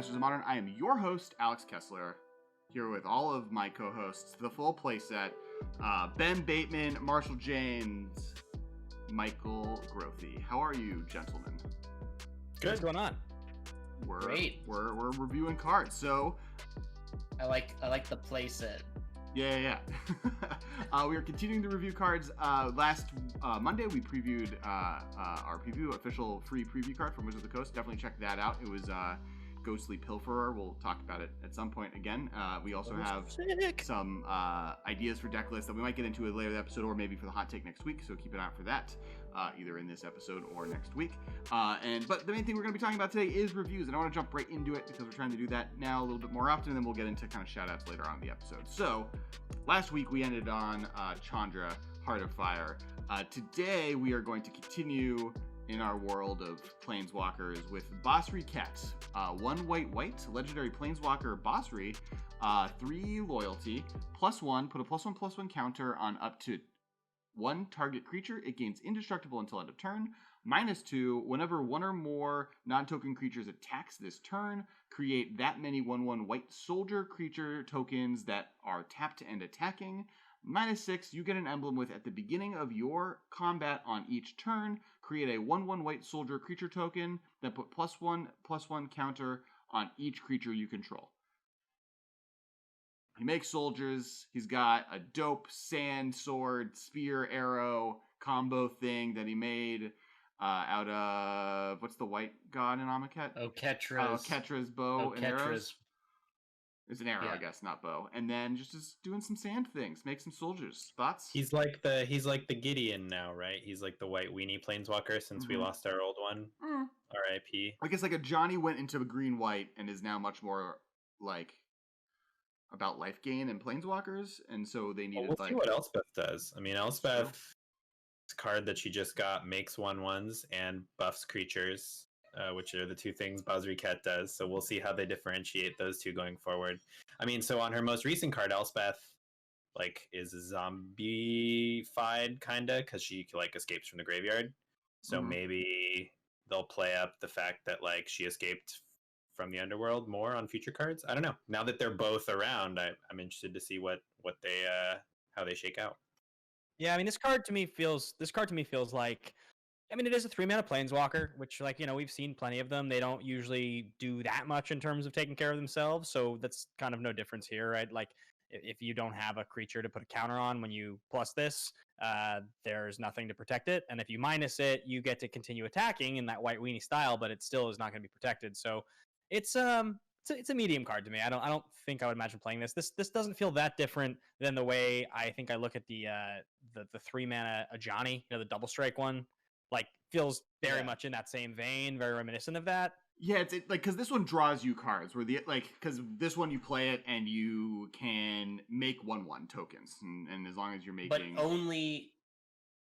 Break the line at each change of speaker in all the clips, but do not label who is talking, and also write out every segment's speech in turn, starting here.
Masters of Modern. I am your host, Alex Kessler, here with all of my co-hosts, the full playset, Ben Bateman, Marshall James, Michael Grothy. How are you, gentlemen?
Good. What's going on?
Great.
We're reviewing cards, so
I like the playset.
Yeah. We are continuing to review cards. Last Monday, we previewed our official free preview card from Wizards of the Coast. Definitely check that out. It was Ghostly Pilferer. We'll talk about it at some point again. We also have some ideas for deck lists that we might get into a later episode, or maybe for the hot take next week. So keep an eye out for that, either in this episode or next week. But the main thing we're going to be talking about today is reviews, and I want to jump right into it because we're trying to do that now a little bit more often, and then we'll get into kind of shout outs later on in the episode. So last week we ended on Chandra, Heart of Fire. Today we are going to continue in our world of Planeswalkers with Basri Kess. 1 white, legendary Planeswalker Basri, 3 loyalty, +1, put a +1/+1 counter on up to 1 target creature. It gains indestructible until end of turn. -2, whenever 1 or more non-token creatures attacks this turn, create that many 1/1 white soldier creature tokens that are tapped and attacking. -6, you get an emblem with at the beginning of your combat on each turn. Create a 1/1 white soldier creature token, then put +1/+1 counter on each creature you control. He makes soldiers. He's got a dope sand, sword, spear, arrow combo thing that he made out of, what's the white god in Amonkhet? Ketra's bow and arrows. It's an arrow, yeah. I guess, not bow. And then just doing some sand things, make some soldiers. Thoughts?
He's like the Gideon now, right? He's like the white weenie planeswalker since we lost our old one. R.I.P.
I guess like a Johnny went into a green-white and is now much more like about life gain and planeswalkers, and so they needed
we'll see what Elsbeth does. I mean, Elsbeth's card that she just got makes 1/1s and buffs creatures. Which are the two things Basri Kess does. So we'll see how they differentiate those two going forward. I mean, so on her most recent card, Elsbeth, like, is zombified, kinda, because she, like, escapes from the graveyard. So maybe they'll play up the fact that, like, she escaped from the underworld more on future cards. I don't know. Now that they're both around, I'm interested to see what they how they shake out.
Yeah, I mean, this card to me feels like, I mean, it is a 3-mana planeswalker, which, like, you know, we've seen plenty of them. They don't usually do that much in terms of taking care of themselves, so that's kind of no difference here, right? Like, if you don't have a creature to put a counter on when you plus this, there's nothing to protect it, and if you minus it, you get to continue attacking in that white weenie style, but it still is not going to be protected. So it's a medium card to me. I don't think I would imagine playing this. This doesn't feel that different than the way I think I look at the 3-mana Ajani, you know, the double strike one. Like, feels very much in that same vein, very reminiscent of that.
Yeah, it's like, because this one draws you cards where because this one you play it and you can make 1/1 tokens, and as long as you're making,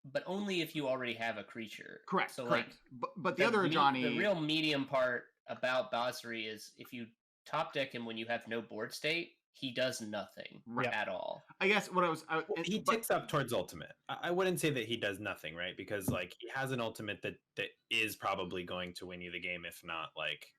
but only if you already have a creature.
Correct.
So
correct. But the other Johnny,
the real medium part about Basri is if you top deck him when you have no board state, he does nothing at all.
I guess what
he ticks up towards ultimate. I wouldn't say that he does nothing, right? Because, like, he has an ultimate that is probably going to win you the game, if not, like,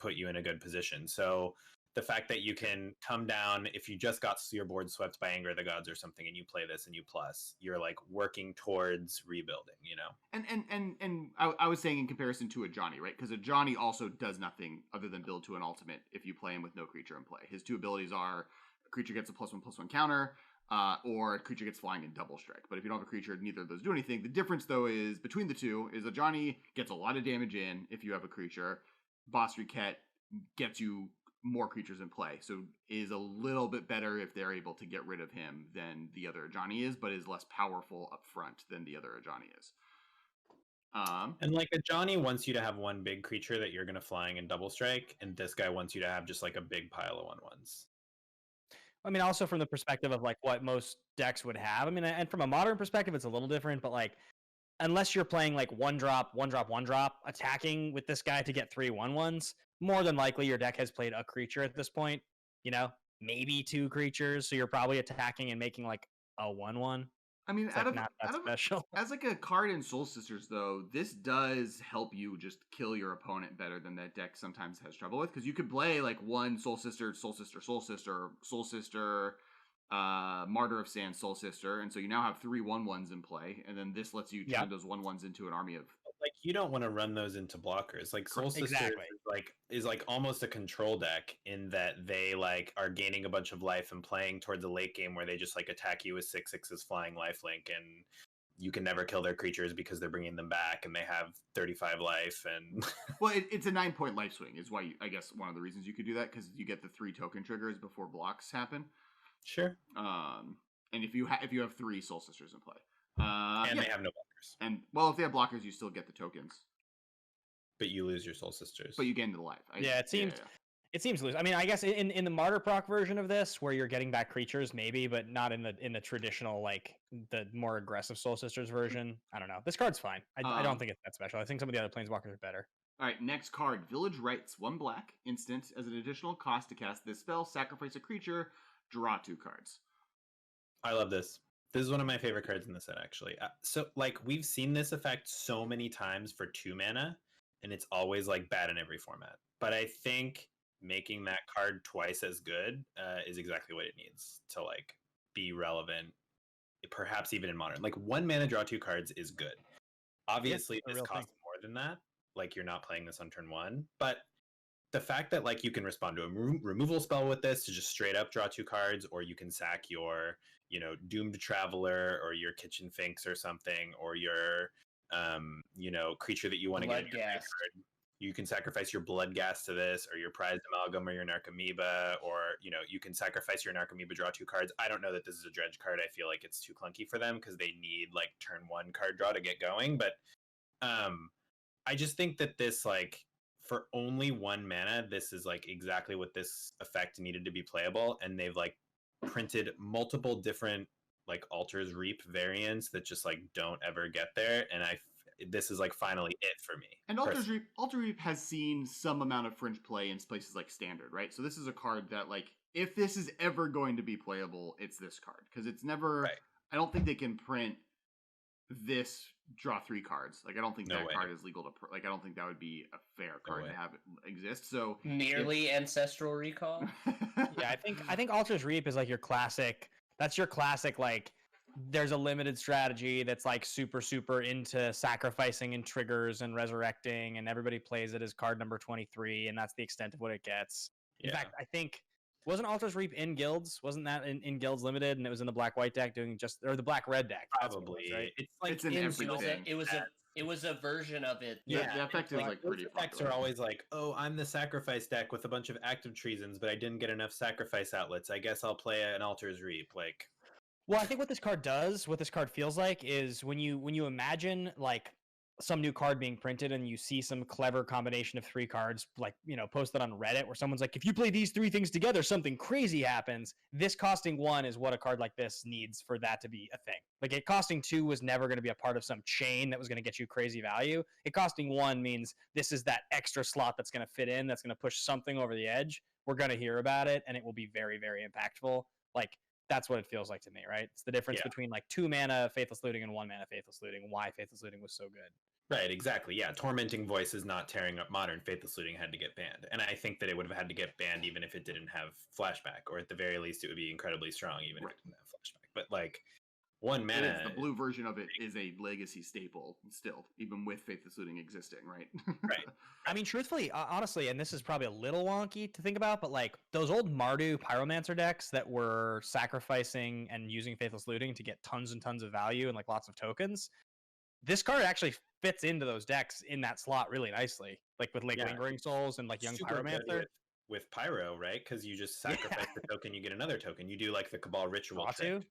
put you in a good position. So the fact that you can come down, if you just got your board swept by Anger of the Gods or something, and you play this and you plus, you're, like, working towards rebuilding, you know?
And I was saying in comparison to a Johnny, right? Because a Johnny also does nothing other than build to an ultimate if you play him with no creature in play. His two abilities are a creature gets a +1/+1 counter, or a creature gets flying and double strike. But if you don't have a creature, neither of those do anything. The difference, though, is between the two is a Johnny gets a lot of damage in if you have a creature. Basri Kess gets you more creatures in play, so is a little bit better if they're able to get rid of him than the other Ajani is, but is less powerful up front than the other Ajani is.
And like Ajani wants you to have one big creature that you're going to flying and double strike, and this guy wants you to have just like a big pile of 1/1s.
I mean, also from the perspective of like what most decks would have. I mean, and from a modern perspective, it's a little different, but like, unless you're playing like 1-drop, attacking with this guy to get 3 1/1s, more than likely your deck has played a creature at this point, you know, maybe 2 creatures. So you're probably attacking and making like a 1/1.
I mean,
It's like not that special.
As like a card in Soul Sisters, though, this does help you just kill your opponent better than that deck sometimes has trouble with, because you could play like one Soul Sister, Soul Sister, Soul Sister, Soul Sister, Martyr of Sand, Soul Sister, and so you now have 3 1/1s in play, and then this lets you turn those 1/1s into an army of.
Like, you don't want to run those into blockers. Like Soul Sisters is like almost a control deck in that they like are gaining a bunch of life and playing towards a late game where they just like attack you with 6/6's flying lifelink, and you can never kill their creatures because they're bringing them back and they have 35 life. And
well, it's a 9-point life swing is why I guess one of the reasons you could do that, because you get the 3 token triggers before blocks happen.
Sure.
And if you have 3 Soul Sisters in play,
and they have no blockers,
and well, if they have blockers, you still get the tokens,
but you lose your Soul Sisters.
But you gain the life.
It seems loose. I mean, I guess in the Martyr proc version of this, where you're getting back creatures, maybe, but not in the traditional like the more aggressive Soul Sisters version. I don't know. This card's fine. I don't think it's that special. I think some of the other Planeswalkers are better.
All right, next card, Village Rites, 1 black, instant. As an additional cost to cast this spell, sacrifice a creature, draw 2 cards.
I love this. This is one of my favorite cards in the set, actually. So, like, we've seen this effect so many times for 2 mana, and it's always, like, bad in every format. But I think making that card twice as good is exactly what it needs to, like, be relevant, perhaps even in Modern. Like, 1 mana, draw 2 cards is good. Obviously, this costs more than that. Like, you're not playing this on turn 1. But the fact that, like, you can respond to a removal spell with this to just straight up draw 2 cards, or you can sack your, you know, Doomed Traveler or your Kitchen Finks or something, or your, you know, creature that you want to get in your card. You can sacrifice your Bloodghast to this, or your Prized Amalgam, or your Narcomoeba, or, you know, you can sacrifice your Narcomoeba, draw 2 cards. I don't know that this is a dredge card. I feel like it's too clunky for them because they need, like, turn 1 card draw to get going. But I just think that this, like, for only 1 mana, this is like exactly what this effect needed to be playable, and they've like printed multiple different like Altar's Reap variants that just like don't ever get there, and this is like finally it for me.
And Altar Reap has seen some amount of fringe play in places like Standard, right? So this is a card that, like, if this is ever going to be playable, it's this card, because it's never. Right. I don't think they can print this draw 3 cards. Like, I don't think that card is legal to like. I don't think that would be a fair card to have exist. So
merely Ancestral Recall.
Yeah, I think Altar's Reap is like your classic. That's your classic, like, there's a limited strategy that's like super into sacrificing and triggers and resurrecting, and everybody plays it as card number 23, and that's the extent of what it gets. In fact, I think wasn't Altar's Reap in Guilds? Wasn't that in Guilds Limited, and it was in the black-white deck or the black-red deck?
Probably.
Right?
It's like
it's in everything.
It was a version of it.
Yeah, the effect is like pretty popular.
Effects are always like, oh, I'm the sacrifice deck with a bunch of active treasons, but I didn't get enough sacrifice outlets. I guess I'll play an Altar's Reap. Like,
well, I think what this card does, what this card feels like, is when you imagine like some new card being printed and you see some clever combination of 3 cards, like, you know, posted on Reddit, where someone's like, if you play these 3 things together, something crazy happens. This costing 1 is what a card like this needs for that to be a thing. Like, it costing 2 was never going to be a part of some chain that was going to get you crazy value. It costing 1 means this is that extra slot that's going to fit in, that's going to push something over the edge. We're going to hear about it, and it will be very, very impactful. Like, that's what it feels like to me, right? It's the difference between like 2 mana Faithless Looting and 1 mana Faithless Looting. Why Faithless Looting was so good.
Right, exactly. Yeah, Tormenting Voice is not tearing up Modern. Faithless Looting had to get banned. And I think that it would have had to get banned even if it didn't have flashback, or at the very least it would be incredibly strong even if it didn't have flashback. But like 1 mana,
the blue version of it is a legacy staple still, even with Faithless Looting existing, right?
Right.
I mean, truthfully, honestly, and this is probably a little wonky to think about, but like those old Mardu Pyromancer decks that were sacrificing and using Faithless Looting to get tons and tons of value and like lots of tokens, this card actually fits into those decks in that slot really nicely, like with Lingering Souls and like Young Pyromancer.
With Pyro, right? Because you just sacrifice the token, you get another token. You do like the Cabal Ritual trick.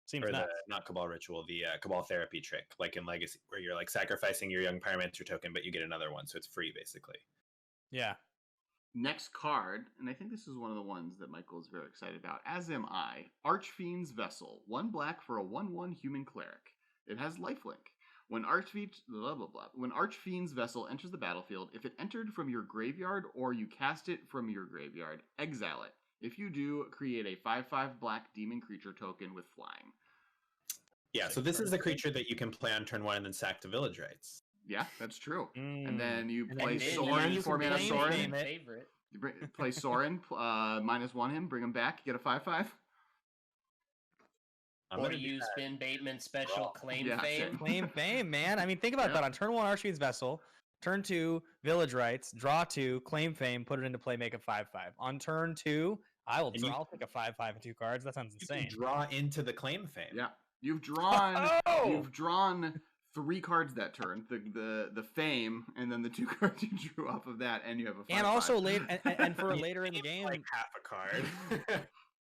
Seems nuts.
Not Cabal Ritual, the Cabal Therapy trick, like in Legacy, where you're like sacrificing your Young Pyromancer token, but you get another one, so it's free basically.
Yeah.
Next card, and I think this is one of the ones that Michael is very excited about, as am I, Archfiends Vessel. 1 black for a 1/1 human cleric. It has lifelink. When Archfiend's Vessel enters the battlefield, if it entered from your graveyard or you cast it from your graveyard, exile it. If you do, create a 5/5 black demon creature token with flying.
Yeah, so this is the creature that you can play on turn 1 and then sack to village rights.
Yeah, that's true.
Mm.
And then you
And
play
then
Soren,
you
4
can
mana
claim
Soren.
fame it.
Favorite.
You play Soren, -1 him, bring him back, get a 5/5.
Or use Ben Bateman's special claim
Yeah,
fame.
same.
Claim fame, man. I mean, think about that. On turn 1, Archfiends Vessel. Turn 2, Village Rights. Draw 2, claim fame, put it into play, make a 5/5. On turn 2, I'll take a 5/5 and 2 cards. That sounds insane.
Draw into the claim fame.
Yeah, you've drawn.
Oh!
You've drawn 3 cards that turn. The fame, and then the 2 cards you drew off of that, and you have a 5/5.
And also and for later in the game,
like half a card.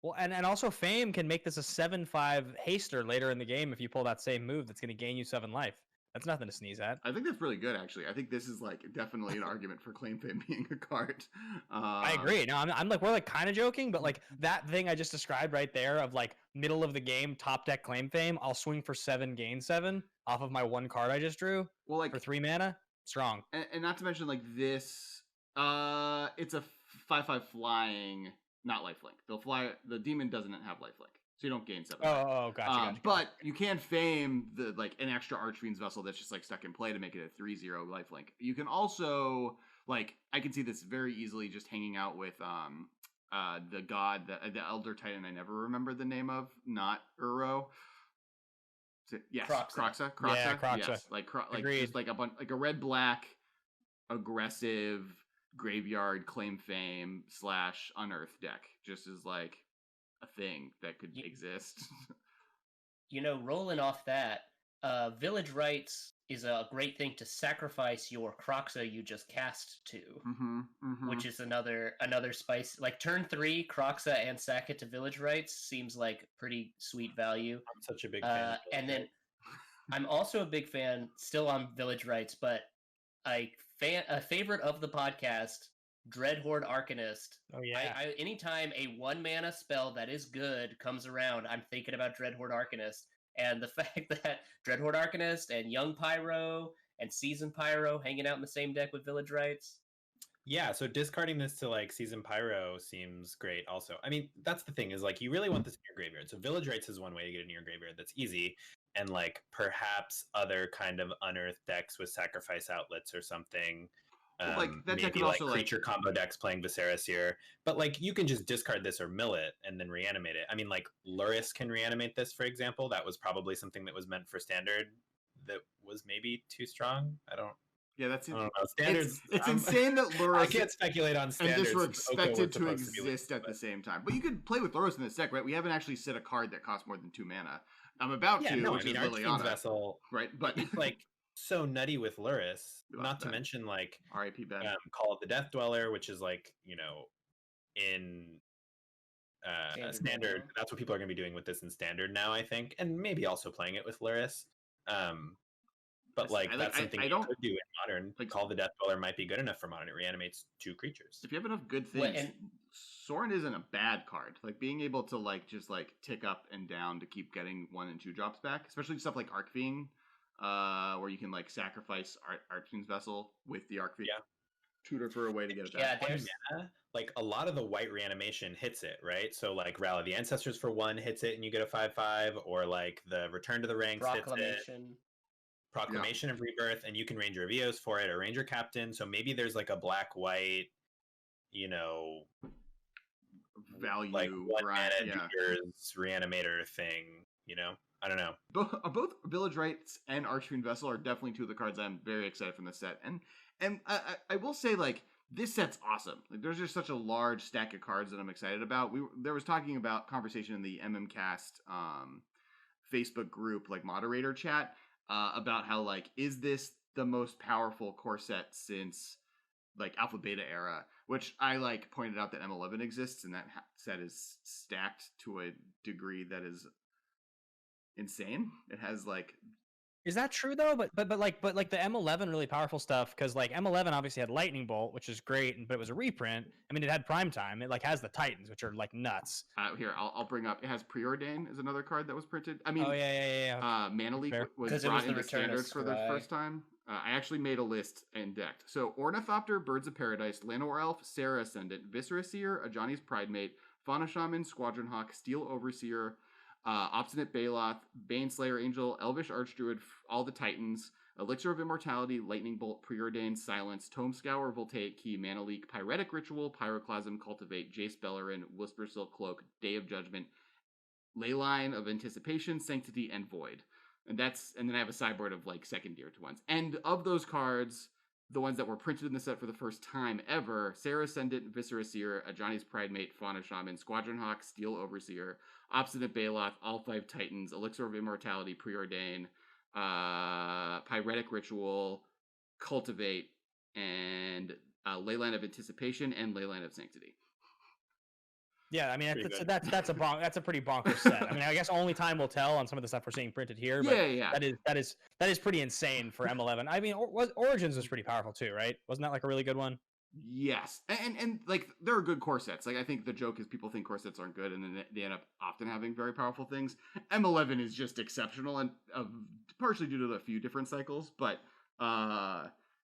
well, and also fame can make this a 7/5 haster later in the game if you pull that same move that's going to gain you 7 life. That's nothing to sneeze at.
I think that's really good, actually. I think this is like definitely an argument for claim fame being a card.
I agree. No, I'm like, we're like kind of joking, but like that thing I just described right there of like middle of the game top deck claim fame, I'll swing for 7, gain 7 off of my 1 card I just drew.
Well, like
for 3 mana, strong.
And not to mention like this, it's a 5/5 flying, not lifelink. They'll fly. The demon doesn't have lifelink, so you don't gain 7.
Oh, gotcha.
But you can fame the like an extra Archfiends Vessel that's just like stuck in play to make it a 3/0 lifelink. You can also like I can see this very easily just hanging out with the god, the Elder Titan I never remember the name of, not Uro. Yes, Kroxa.
Yeah, Kroxa.
Yes, like
Agreed.
just like a red black aggressive graveyard claim fame / unearth deck, just as like a thing that could exist.
Rolling off that, Village Rights is a great thing to sacrifice your Kroxa you just cast to, which is another spice. Like turn 3, Kroxa and sack it to Village Rights seems like pretty sweet value.
I'm such a big fan.
And then I'm also a big fan, still on Village Rights, but a favorite of the podcast, Dreadhorde Arcanist.
Oh yeah.
I anytime a 1 mana spell that is good comes around, I'm thinking about Dreadhorde Arcanist. And the fact that Dreadhorde Arcanist and Young Pyro and Seasoned Pyro hanging out in the same deck with Village Rights.
Yeah, so discarding this to like Seasoned Pyro seems great also. I mean, that's the thing is like you really want this in your graveyard. So Village Rights is one way to get it in your graveyard that's easy. And like perhaps other kind of unearthed decks with sacrifice outlets or something.
Like that
maybe
deck could
like
also
creature combo decks playing Viserys here, but like you can just discard this or mill it and then reanimate it. I mean, like Luris can reanimate this, for example. That was probably something that was meant for standard that was maybe too strong.
Yeah, that's it.
I don't know. Standards.
It's insane that Luris
I can't speculate on standards.
and this were
since Oko
expected
was
to
supposed be
exist
linked,
at the same time. But you could play with Luris in this deck, right? We haven't actually set a card that costs more than 2 mana. I'm about to, which is
Archfiends
Liliana,
Vessel,
right? But
it's like so nutty with Luris.
We
Not
lost
to
Ben.
mention like
R.I.P. Ben.
Call of the Death Dweller, which is like in standard. That's what people are going to be doing with this in standard now, I think, and maybe also playing it with Luris. But like that's something you could do in modern. Like Call of the Death Dweller might be good enough for modern. It reanimates 2 creatures.
If you have enough good things, Soren isn't a bad card. Like being able to like just like tick up and down to keep getting 1 and 2 drops back, especially stuff like Archfiend, where you can like sacrifice Archfiend's Vessel with the Archfiend tutor for a way to get it back.
Yeah,
like a lot of the white reanimation hits it, right? So like Rally of the Ancestors for 1 hits it and you get a 5/5, or like the Return to the Ranks hits it. Proclamation of Rebirth, and you can Ranger of Eos for it, or Ranger Captain. So maybe there's like a black-white,
value,
like 1 mana reanimator thing. I don't know.
Both Village Rights and Archfiend Vessel are definitely 2 of the cards I'm very excited from this set. And I will say, like, this set's awesome. Like, there's just such a large stack of cards that I'm excited about. There was talking about conversation in the MMcast Facebook group, like moderator chat, about how like, is this the most powerful core set since like Alpha Beta era? Which I like pointed out that M11 exists, and that set is stacked to a degree that is insane. It has like.
Is that true though? But like the M11 really powerful stuff, because like M11 obviously had Lightning Bolt, which is great, but it was a reprint. I mean, it had Prime Time. It like has the Titans, which are like nuts.
Here, I'll bring up. It has Preordain is another card that was printed. I mean, Mana Leak was brought into standards for the first time. I actually made a list and decked. So Ornithopter, Birds of Paradise, Llanowar Elf, Sarah Ascendant, Viscera Seer, Ajani's Pridemate, Fauna Shaman, Squadron Hawk, Steel Overseer, Obstinate Baloth, Baneslayer Angel, Elvish Archdruid, all the Titans, Elixir of Immortality, Lightning Bolt, Preordained, Silence, Tome Scour, Voltaic Key, Mana Leak, Pyretic Ritual, Pyroclasm, Cultivate, Jace Beleren, Whisper Silk Cloak, Day of Judgment, Leyline of Anticipation, Sanctity, and Void. And then I have a sideboard of like secondary ones. And of those cards, the ones that were printed in the set for the first time ever, Sarah Ascendant, Viscera Seer, Ajani's Pridemate, Fauna Shaman, Squadron Hawk, Steel Overseer, Obstinate Baloth, all 5 Titans, Elixir of Immortality, Preordain, Pyretic Ritual, Cultivate, and Leyline of Anticipation, and Leyline of Sanctity.
Yeah, I mean that's a pretty bonkers set. I mean, I guess only time will tell on some of the stuff we're seeing printed here. But
yeah.
That is pretty insane for M11. I mean, Origins was pretty powerful too, right? Wasn't that like a really good one?
Yes, and like there are good core sets. Like I think the joke is people think core sets aren't good, and then they end up often having very powerful things. M11 is just exceptional, and partially due to a few different cycles, but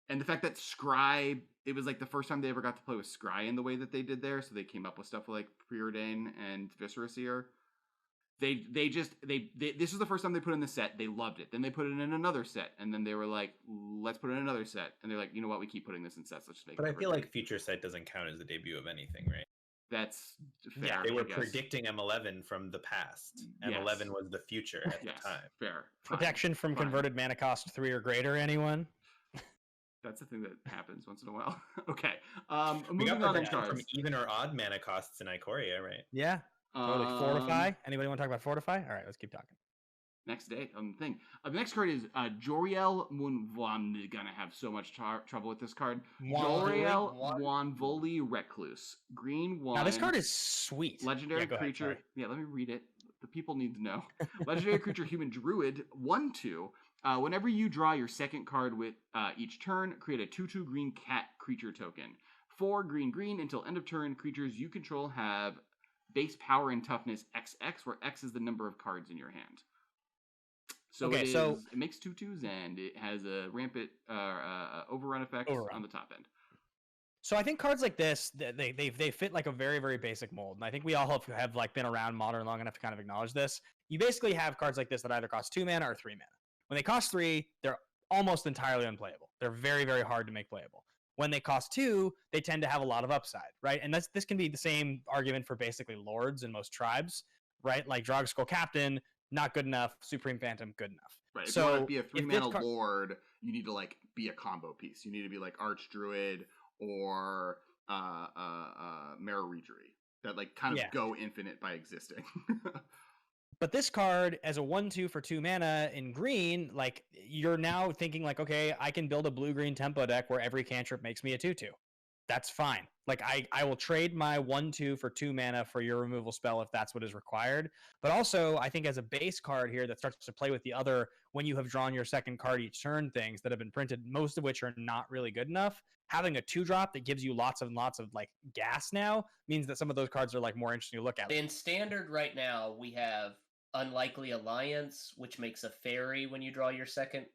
and the fact that Scry, it was like the first time they ever got to play with Scry in the way that they did there, so they came up with stuff like Preordain and Viscera Seer. This was the first time they put in the set. They loved it. Then they put it in another set, and then they were like, "Let's put it in another set." And they're like, "You know what? We keep putting this in sets. Let's just make."
But I feel like Future Sight doesn't count as the debut of anything, right?
That's fair.
Yeah, they were predicting M11 from the past. M11 was the future at the time.
Fair.
Protection from converted mana cost 3 or greater. Anyone?
That's a thing that happens once in a while. Okay.
We got protection from even or odd mana costs in Ikoria, right?
Yeah. Totally. Fortify. Anybody want to talk about Fortify? All right, let's keep talking.
Next day on the thing. The next card is Joriel I'm gonna have so much trouble with this card. Joriel Wanvoli Recluse. Green 1.
Now this card is sweet.
Legendary creature. Ahead, yeah, let me read it. The people need to know. Legendary creature, human druid, 1/2. Whenever you draw your second card with each turn, create a 2/2 green cat creature token. 4 green until end of turn. Creatures you control have base power and toughness XX, where X is the number of cards in your hand. So it makes 2/2s and it has a rampant overrun effect on the top end.
So I think cards like this, they fit like a very, very basic mold. And I think we all have like been around Modern long enough to kind of acknowledge this. You basically have cards like this that either cost 2 mana or 3 mana. When they cost 3, they're almost entirely unplayable. They're very, very hard to make playable. When they cost 2, they tend to have a lot of upside, right? And this can be the same argument for basically lords in most tribes, right? Like Drogskol Captain, not good enough. Supreme Phantom, good enough.
Right. If you want to be a 3-mana lord, you need to like be a combo piece. You need to be like Archdruid or Mara Regery that like kind of go infinite by existing.
But this card, as a 1/2 for 2 mana in green, like you're now thinking like, okay, I can build a blue-green tempo deck where every cantrip makes me a 2/2. That's fine. Like I will trade my 1/2 for 2 mana for your removal spell if that's what is required. But also, I think as a base card here that starts to play with the other, when you have drawn your second card each turn things that have been printed, most of which are not really good enough, having a 2-drop that gives you lots and lots of like gas now means that some of those cards are like more interesting to look at.
In standard right now, we have Unlikely Alliance, which makes a fairy when you draw your second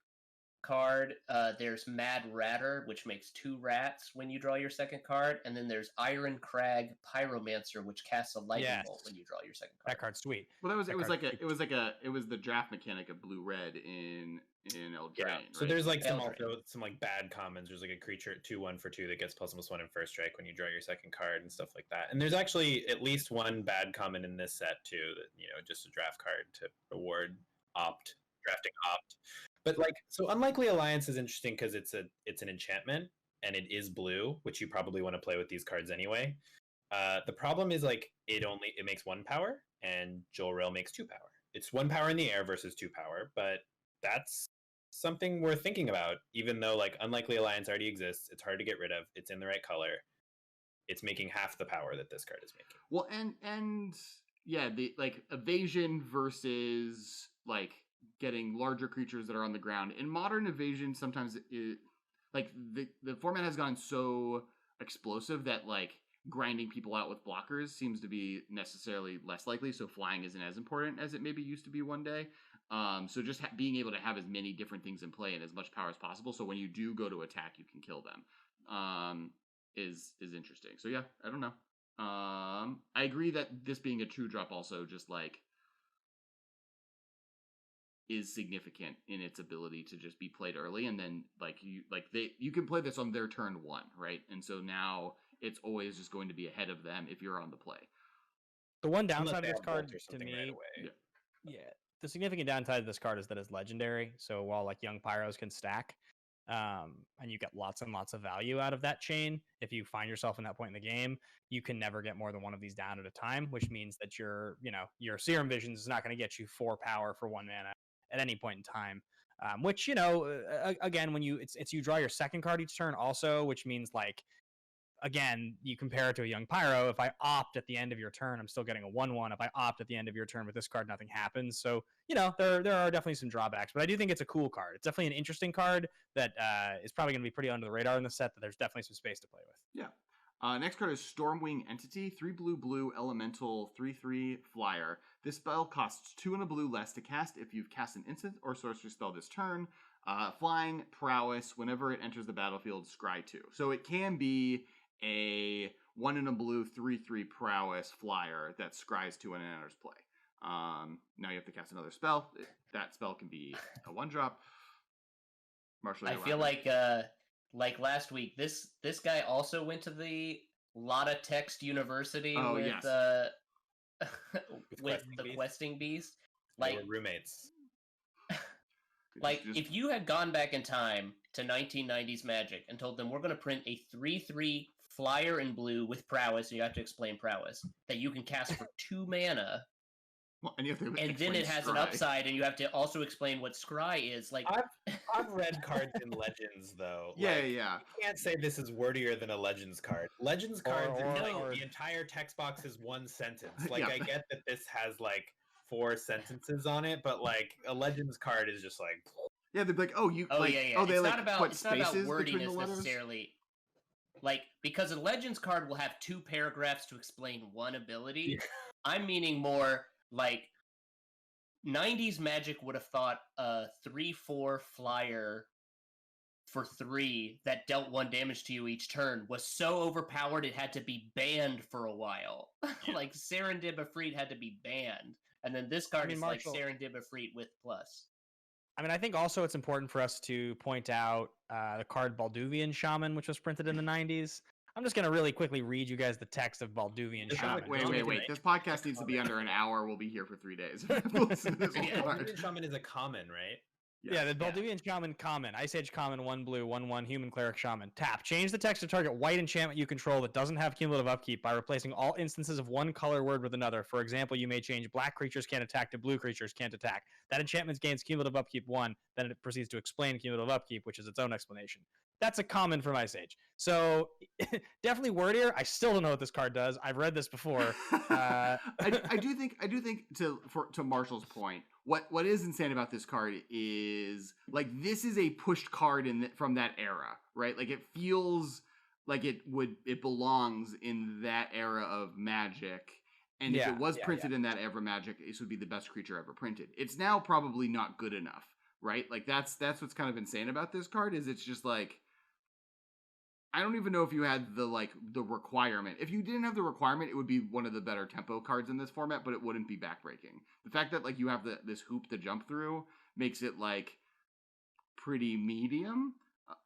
card. There's Mad Ratter, which makes 2 rats when you draw your second card, and then there's Iron Crag Pyromancer, which casts a lightning bolt when you draw your second card.
That card's sweet.
Well, it was the draft mechanic of blue-red in Eldraine.
Yeah.
Right?
So there's like some like bad commons. There's like a creature 2/1 for 2 that gets ++1 in first strike when you draw your second card and stuff like that. And there's actually at least one bad common in this set too, that just a draft card to reward drafting opt. But like, so Unlikely Alliance is interesting because it's an enchantment and it is blue, which you probably want to play with these cards anyway. The problem is like it makes 1 power and Jolrael makes 2 power. It's 1 power in the air versus 2 power, but that's something worth thinking about. Even though like Unlikely Alliance already exists, it's hard to get rid of. It's in the right color. It's making half the power that this card is making.
Well, and yeah, the like evasion versus like getting larger creatures that are on the ground. In Modern, evasion sometimes the format has gone so explosive that like grinding people out with blockers seems to be necessarily less likely. So flying isn't as important as it maybe used to be one day. So just being able to have as many different things in play and as much power as possible, so when you do go to attack, you can kill them, is interesting. So yeah, I don't know. I agree that this being a 2-drop also just like is significant in its ability to just be played early, and then you can play this on their turn 1, right? And so now it's always just going to be ahead of them if you're on the play.
The one downside of this card to me,
right
yeah, the significant downside of this card is that it's legendary. So while like young pyros can stack, and you get lots and lots of value out of that chain, if you find yourself in that point in the game, you can never get more than one of these down at a time, which means that your Serum Visions is not going to get you 4 power for 1 mana at any point in time. Which again, when you draw your second card each turn also, which means like, again, you compare it to a young pyro. If I opt at the end of your turn, I'm still getting a 1/1. If I opt at the end of your turn with this card, nothing happens. So, there are definitely some drawbacks, but I do think it's a cool card. It's definitely an interesting card that is probably going to be pretty under the radar in the set, but there's definitely some space to play with.
Yeah. Next card is Stormwing Entity, 3 blue elemental 3/3 flyer. This spell costs 2 and a blue less to cast if you've cast an instant or sorcery spell this turn. Flying, prowess, whenever it enters the battlefield, scry 2. So it can be a 1 and a blue 3/3 prowess flyer that scries 2 when it enters play. Now you have to cast another spell. That spell can be a 1-drop. Marshall,
I feel like last week, this guy also went to the Lotta Text University with the Questing Beast.
Like, they were roommates.
Like, if you had gone back in time to 1990s Magic and told them we're going to print a 3/3 flyer in blue with prowess, and you have to explain prowess, that you can cast for 2 mana,
well, and
then it has an upside, and you have to also explain what scry is. Like,
I've read cards in Legends, though.
Yeah.
You can't say this is wordier than a Legends card. Legends cards, the entire text box is 1 sentence. Like, I get that this has, like, 4 sentences on it, but, like, a Legends card is just like...
Yeah, they'd be like,
they
it's
not about
spaces
wordiness necessarily. Like, because a Legends card will have 2 paragraphs to explain 1 ability. Yeah. I'm meaning more like 90s Magic would have thought a 3/4 flyer for 3 that dealt 1 damage to you each turn was so overpowered it had to be banned for a while. Like, Serendib Efreet had to be banned. And then this card is Marshall, like Serendib Efreet with plus.
I mean, I think also it's important for us to point out the card Balduvian Shaman, which was printed in the 90s. I'm just going to really quickly read you guys the text of Balduvian Shaman.
Wait. This podcast needs to be under an hour. We'll be here for 3 days.
Balduvian Shaman is a common, right?
Yeah, the Balduvian Shaman common. Ice Age common, 1 blue, 1/1, human cleric shaman. Tap. Change the text to target white enchantment you control that doesn't have cumulative upkeep by replacing all instances of one color word with another. For example, you may change black creatures can't attack to blue creatures can't attack. That enchantment gains cumulative upkeep 1. Then it proceeds to explain cumulative upkeep, which is its own explanation. That's a common from Ice Age. So definitely wordier. I still don't know what this card does. I've read this before.
I do think to Marshall's point, what is insane about this card is like this is a pushed card from that era, right? Like it feels like it belongs in that era of Magic. And if it was printed in that era of Magic, this would be the best creature ever printed. It's now probably not good enough, right? Like that's what's kind of insane about this card is it's just like I don't even know if you had the requirement. If you didn't have the requirement, it would be one of the better tempo cards in this format, but it wouldn't be backbreaking. The fact that you have this hoop to jump through makes it pretty medium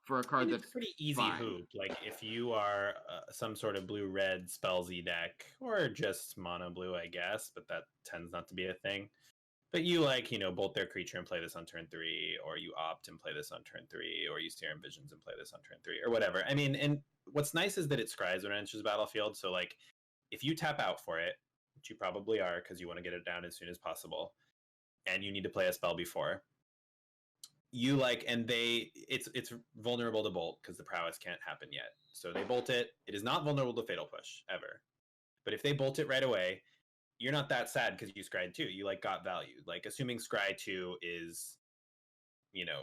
for a card that's
pretty easy
fine.
Hoop. Like if you are some sort of blue-red spellsy deck, or just mono blue, I guess, but that tends not to be a thing. But you bolt their creature and play this on turn 3, or you opt and play this on turn 3, or you Serum Visions and play this on turn 3, or whatever. I mean, and what's nice is that it scries when it enters the battlefield. So if you tap out for it, which you probably are because you want to get it down as soon as possible, and you need to play a spell before, it's vulnerable to bolt because the prowess can't happen yet. So they bolt it. It is not vulnerable to Fatal Push ever. But if they bolt it right away, you're not that sad because you scryed 2. You got value. Assuming scry 2 is,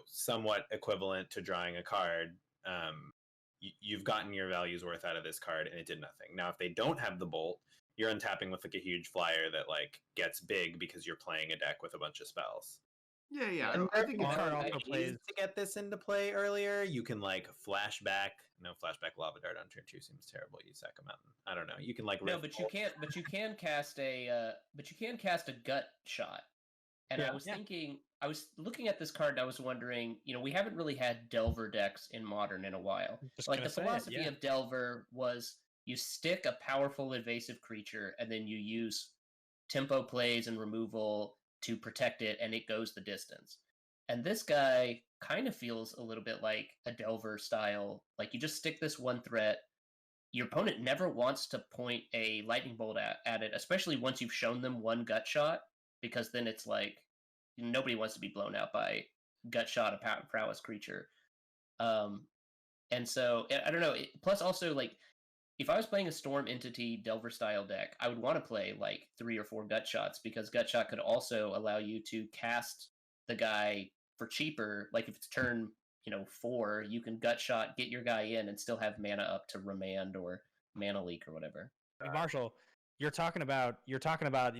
somewhat equivalent to drawing a card, you've gotten your value's worth out of this card and it did nothing. Now, if they don't have the bolt, you're untapping with a huge flyer that gets big because you're playing a deck with a bunch of spells.
Yeah.
And I think the card also plays to get this into play earlier. You can flashback. No, flashback Lava Dart on turn 2 seems terrible. You sack a mountain. I don't know. You can
no, but you can't. But you can cast a. But you can cast a gut shot. And I was thinking, I was looking at this card and I was wondering, we haven't really had Delver decks in Modern in a while. Like the philosophy of Delver was you stick a powerful invasive creature and then you use tempo plays and removal to protect it, and it goes the distance. And this guy kind of feels a little bit like a Delver style. Like you just stick this one threat. Your opponent never wants to point a lightning bolt at it, especially once you've shown them one gut shot, because then it's like nobody wants to be blown out by gut shot a prowess creature. And so I don't know. Plus, also like if I was playing a Storm Entity Delver style deck, I would want to play like 3 or 4 gut shots, because gut shot could also allow you to cast the guy for cheaper. Like if it's turn 4, you can gut shot, get your guy in, and still have mana up to remand or mana leak or whatever.
Hey, Marshall, you're talking about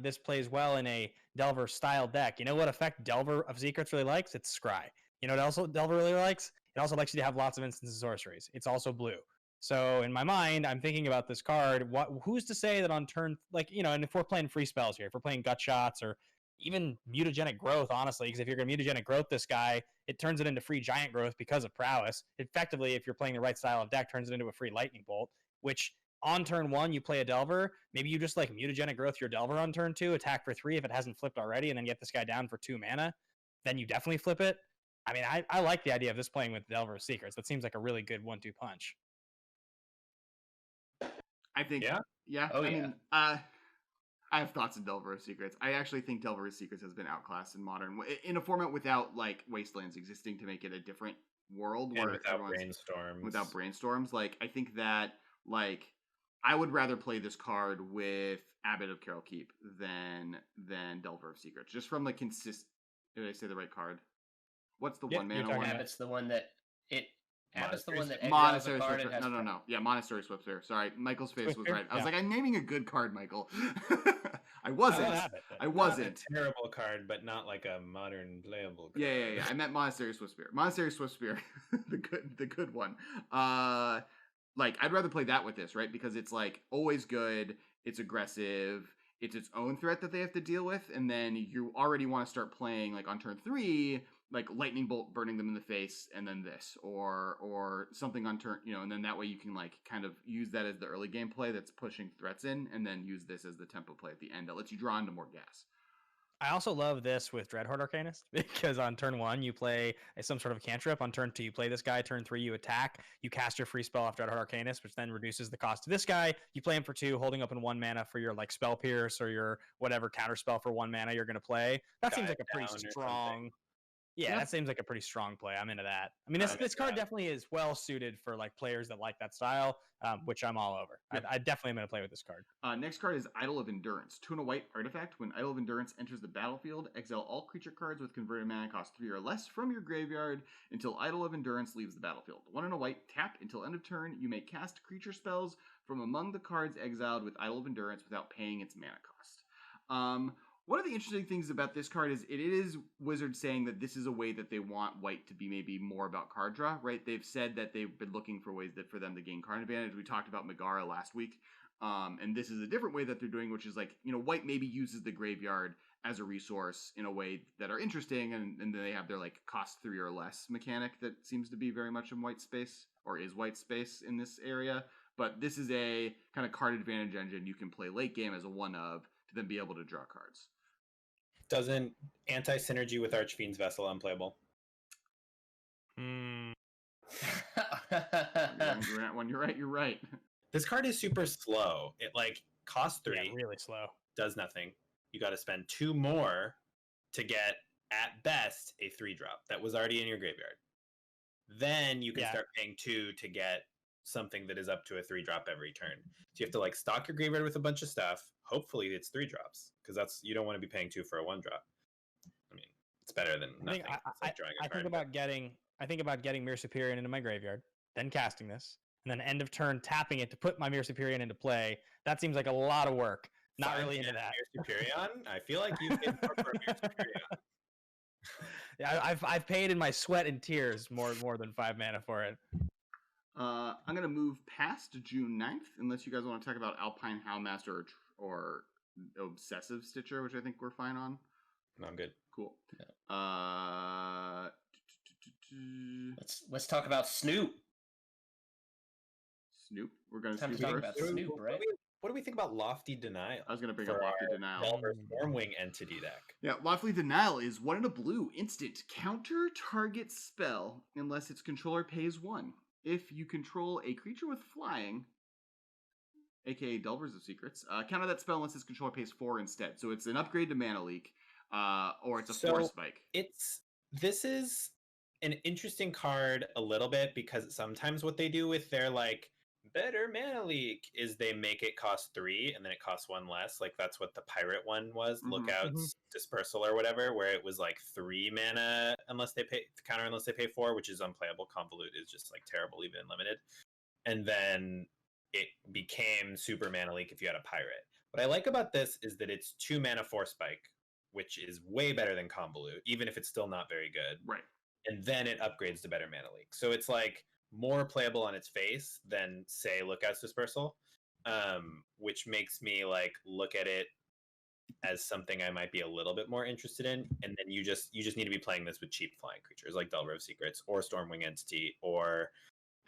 this plays well in a Delver style deck. You know what effect Delver of Secrets really likes? It's Scry. You know what else Delver really likes? It also likes you to have lots of instants of sorceries. It's also blue. So in my mind, I'm thinking about this card. Who's to say that on turn, and if we're playing free spells here, if we're playing gut shots or even mutagenic growth, honestly, because if you're going to mutagenic growth this guy, it turns it into free giant growth because of prowess. Effectively, if you're playing the right style of deck, turns it into a free lightning bolt, which on turn 1, you play a Delver. Maybe you just mutagenic growth your Delver on turn 2, attack for 3 if it hasn't flipped already, and then get this guy down for 2 mana. Then you definitely flip it. I mean, I like the idea of this playing with Delver of Secrets. That seems like a really good 1-2 punch.
I think, yeah.
Oh,
I
yeah.
mean, I have thoughts on Delver of Secrets. I actually think Delver of Secrets has been outclassed in Modern in a format without Wastelands existing to make it a different world,
and
where
without brainstorms.
Without brainstorms, I think that I would rather play this card with Abbot of Carol Keep than Delver of Secrets, just from the consist. Did I say the right card? What's the 1 mana one?
Abbot's the one that Abbot's the one that
Monastery
card
Swiftspear. No. Yeah, Monastery Swiftspear. Sorry, Michael's face was right. I was like, I'm naming a good card, Michael. I wasn't. I wasn't.
Not a terrible card, but not like a modern playable card.
Yeah. I meant Monastery Swiftspear. Monastery Swiftspear, the good one. I'd rather play that with this, right? Because it's always good. It's aggressive. It's its own threat that they have to deal with, and then you already want to start playing on turn 3. Lightning bolt burning them in the face, and then this, or something on turn, and then that way you can kind of use that as the early game play that's pushing threats in, and then use this as the tempo play at the end that lets you draw into more gas.
I also love this with Dreadhorde Arcanist, because on turn 1 you play some sort of cantrip. On turn 2 you play this guy. Turn 3 you attack. You cast your free spell off Dreadhorde Arcanist, which then reduces the cost of this guy. You play him for 2, holding up in 1 mana for your spell pierce or your whatever counter spell for 1 mana you're going to play. That seems like a pretty strong. Yeah, that seems like a pretty strong play. I'm into that. I mean, this card definitely is well suited for players that like that style, which I'm all over. Yep. I definitely am going to play with this card.
Next card is Idol of Endurance. 2 and a white artifact. When Idol of Endurance enters the battlefield, exile all creature cards with converted mana cost 3 or less from your graveyard until Idol of Endurance leaves the battlefield. 1 and a white, tap until end of turn. You may cast creature spells from among the cards exiled with Idol of Endurance without paying its mana cost. One of the interesting things about this card is it is Wizards saying that this is a way that they want white to be maybe more about card draw, right? They've said that they've been looking for ways for them to gain card advantage. We talked about Megara last week, and this is a different way that they're doing, which is white maybe uses the graveyard as a resource in a way that are interesting, and then they have their cost 3 or less mechanic that seems to be very much in white space, or is white space in this area. But this is a kind of card advantage engine you can play late game as a one of to then be able to draw cards.
Doesn't anti-synergy with Archfiends Vessel unplayable?
You're right.
This card is super slow. It costs 3.
Yeah, really slow.
Does nothing. You got to spend 2 more to get, at best, a 3-drop that was already in your graveyard. Then you can start paying 2 to get something that is up to a 3-drop every turn. So you have to stock your graveyard with a bunch of stuff. Hopefully it's 3 drops, because you don't want to be paying 2 for a 1-drop. I mean, it's better than nothing.
I think about getting Mirror Superior into my graveyard, then casting this, and then end of turn tapping it to put my Mirror Superior into play. That seems like a lot of work. Not really into that.
Mirror Superior? I feel like you paid more for Mirror Superior.
Yeah, I've paid in my sweat and tears more than 5 mana for it.
I'm going to move past June 9th, unless you guys want to talk about Alpine Howlmaster or Obsessive Stitcher, which I think we're fine on.
No, I'm good.
Cool.
Yeah. Let's talk about Snoop.
Snoop. We're going to
Time to
Snoop
talk
first.
about Snoop, right?
What do we think about Lofty Denial?
I was going to bring up Lofty Denial.
Delver Stormwing entity deck.
Yeah, Lofty Denial is 1 and a blue instant counter target spell unless its controller pays 1. If you control a creature with flying, aka Delvers of Secrets, counter that spell unless its controller pays 4 instead. So it's an upgrade to Mana Leak, or it's a 4 spike.
This is an interesting card a little bit because sometimes what they do with their like better Mana Leak is they make it cost 3 and then it costs 1 less. Like that's what the pirate one was, Lookouts Dispersal or whatever, where it was like 3 mana unless they pay counter unless they pay 4, which is unplayable. Convolute is just like terrible even in limited. And then it became super Mana Leak if you had a pirate. What I like about this is that it's 2 mana 4 spike, which is way better than Convolute, even if it's still not very good.
Right.
And then it upgrades to better Mana Leak. So it's like more playable on its face than say Lookouts Dispersal, which makes me like look at it as something I might be a little bit more interested in. And then you just need to be playing this with cheap flying creatures like Delver of Secrets or Stormwing Entity or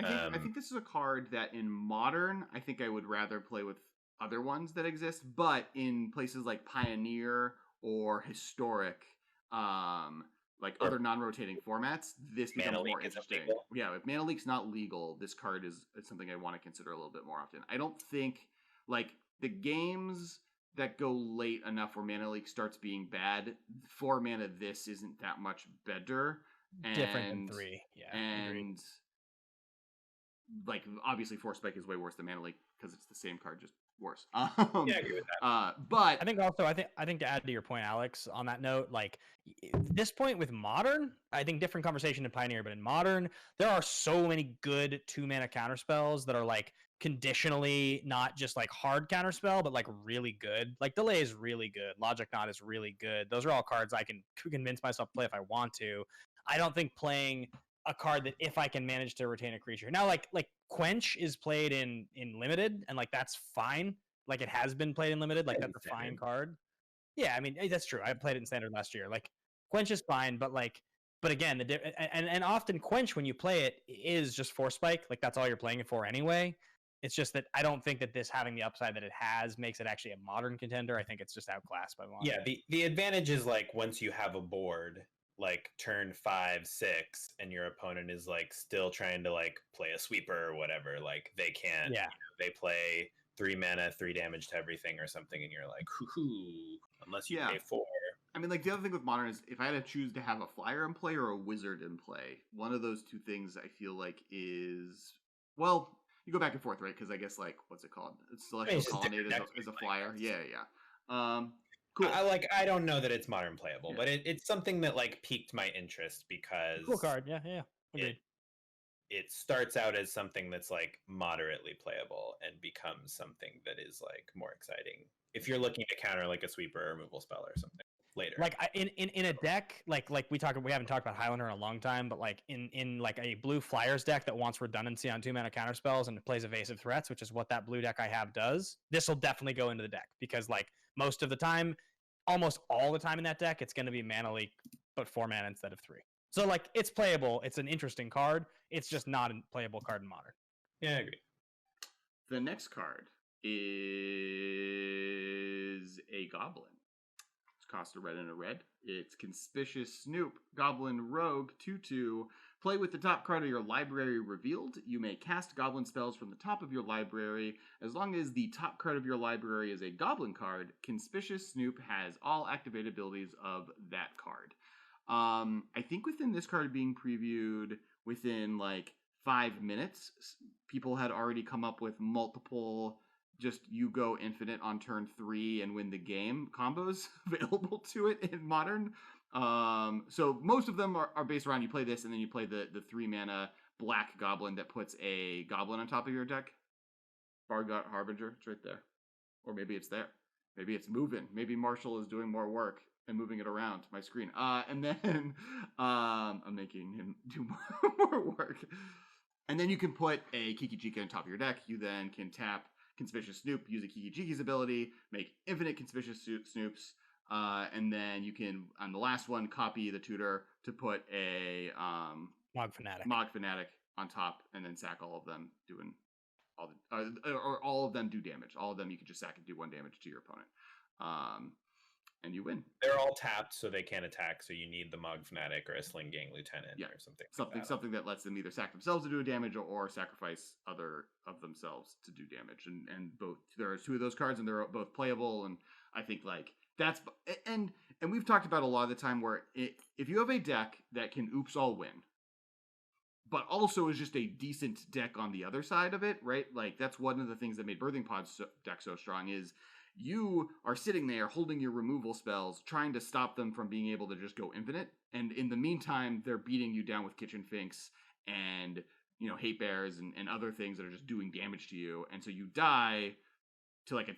I think this is a card that in Modern, I think I would rather play with other ones that exist, but in places like Pioneer or Historic, like other non-rotating formats, this becomes more interesting. Yeah, if Mana Leak's not legal, this card is something I want to consider a little bit more often. I don't think, like, the games that go late enough where Mana Leak starts being bad, 4 mana this isn't that much better.
Different than 3, yeah.
And...
agreed.
Like, obviously 4 spike is way worse than Mana Leak because it's the same card, just worse.
Yeah, I agree with that.
But
I think also, I think to add to your point, Alex, on that note, like this point with Modern, I think different conversation in Pioneer, but in Modern, there are so many good 2 mana counter spells that are like conditionally not just like hard counter spell, but like really good. Like Delay is really good. Logic Knot is really good. Those are all cards I can convince myself to play if I want to. I don't think playing a card that if I can manage to retain a creature. Now, like Quench is played in limited, and like that's fine. Like it has been played in limited, like that's a fine card. Yeah, I mean that's true. I played it in standard last year. Like Quench is fine, but again, and often Quench when you play it is just 4 spike. Like that's all you're playing it for anyway. It's just that I don't think that this having the upside that it has makes it actually a Modern contender. I think it's just outclassed by Modern.
Yeah, the advantage is like once you have a board, like turn 5, 6, and your opponent is like still trying to like play a sweeper or whatever, like they can't.
Yeah.
They play 3 mana, 3 damage to everything or something, and you're like, hoo-hoo, unless you pay 4.
I mean, like the other thing with Modern is if I had to choose to have a flyer in play or a wizard in play, one of those two things I feel like is, well, you go back and forth, right? Because I guess like what's it called? Celestial Colonnade is a flyer. Yeah. Cool.
I don't know that it's Modern playable, but it's something that like piqued my interest because
cool card. Yeah. Agreed.
It starts out as something that's like moderately playable and becomes something that is like more exciting if you're looking to counter like a sweeper or removal spell or something later.
Like in a deck, like we haven't talked about Highlander in a long time, but like in like a blue Flyers deck that wants redundancy on 2 mana counter spells and it plays evasive threats, which is what that blue deck I have does. This will definitely go into the deck because like most of the time, almost all the time in that deck, it's going to be Mana Leak, but 4 mana instead of 3. So like it's playable. It's an interesting card. It's just not a playable card in Modern.
Yeah, I agree.
The next card is a Goblin. It's cost a red and a red. It's Conspicuous Snoop, Goblin Rogue, 2/2. Play with the top card of your library revealed. You may cast Goblin spells from the top of your library. As long as the top card of your library is a Goblin card, Conspicuous Snoop has all activated abilities of that card. I think within this card being previewed within like 5 minutes, people had already come up with multiple just you go infinite on turn 3 and win the game combos available to it in Modern. So most of them are based around you play this and then you play the 3 mana black Goblin that puts a Goblin on top of your deck. Garrix Harbinger, it's right there. Or maybe it's there. Maybe it's moving. Maybe Marshall is doing more work and moving it around my screen. And then I'm making him do more work. And then you can put a Kiki Jiki on top of your deck. You then can tap Conspicuous Snoop, use a Kiki Jiki's ability, make infinite Conspicuous Snoops, And then you can, on the last one, copy the tutor to put a
Mog Fanatic.
Mog Fanatic on top, and then sack all of them, doing all the or all of them do damage. All of them you can just sack and do 1 damage to your opponent, and you win.
They're all tapped, so they can't attack. So you need the Mog Fanatic or a Sling Gang Lieutenant or something.
Something that lets them either sack themselves to do a damage or sacrifice other of themselves to do damage. And both, there are 2 of those cards, and they're both playable. And I think like that's and we've talked about a lot of the time where if you have a deck that can oops all win, but also is just a decent deck on the other side of it, right? Like that's one of the things that made Birthing Pod's deck so strong is you are sitting there holding your removal spells, trying to stop them from being able to just go infinite. And in the meantime, they're beating you down with Kitchen Finks and, Hate Bears and other things that are just doing damage to you. And so you die to like a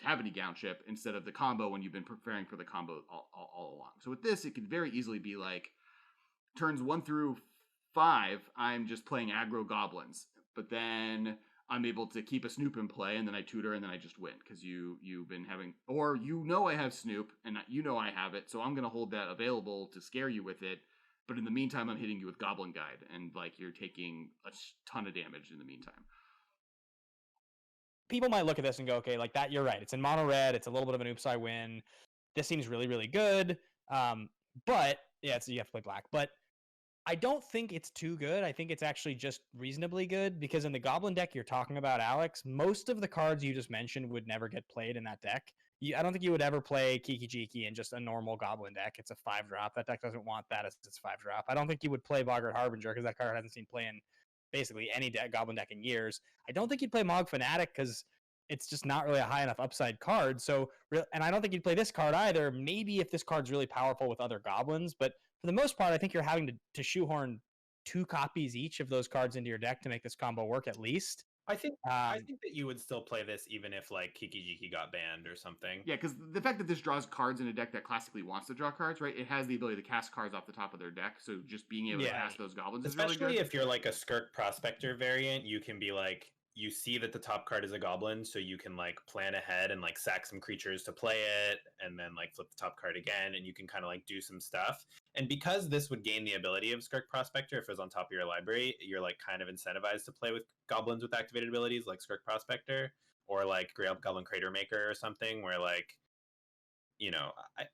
Taverny Gown ship instead of the combo when you've been preparing for the combo all along. So with this, it could very easily be like turns 1 through 5, I'm just playing aggro goblins, but then I'm able to keep a Snoop in play, and then I tutor, and then I just win because you've been having, or I have Snoop, and I have it, so I'm gonna hold that available to scare you with it. But in the meantime, I'm hitting you with Goblin Guide, and like you're taking a ton of damage in the meantime.
People might look at this and go, okay, like that, you're right. It's in mono red. It's a little bit of an oops I win. This seems really, really good. But yeah, you have to play black. But I don't think it's too good. I think it's actually just reasonably good because in the Goblin deck you're talking about, Alex, most of the cards you just mentioned would never get played in that deck. I don't think you would ever play Kiki Jiki in just a normal Goblin deck. It's a 5-drop. That deck doesn't want that as its 5-drop. I don't think you would play Garrix Harbinger because that card hasn't seen play in basically any Goblin deck in years. I don't think you'd play Mog Fanatic because it's just not really a high enough upside card. And I don't think you'd play this card either. Maybe if this card's really powerful with other Goblins, but for the most part, I think you're having to shoehorn 2 copies each of those cards into your deck to make this combo work at least.
I think that you would still play this even if like Kiki Jiki got banned or something.
Yeah, because the fact that this draws cards in a deck that classically wants to draw cards, right? It has the ability to cast cards off the top of their deck, so just being able to cast those goblins is really good.
Especially if you're like a Skirk Prospector variant, you can be like, you see that the top card is a goblin, so you can like plan ahead and like sack some creatures to play it, and then like flip the top card again, and you can kind of like do some stuff. And because this would gain the ability of Skirk Prospector if it was on top of your library, you're like kind of incentivized to play with goblins with activated abilities like Skirk Prospector or like Goblin Crater Maker or something, where like,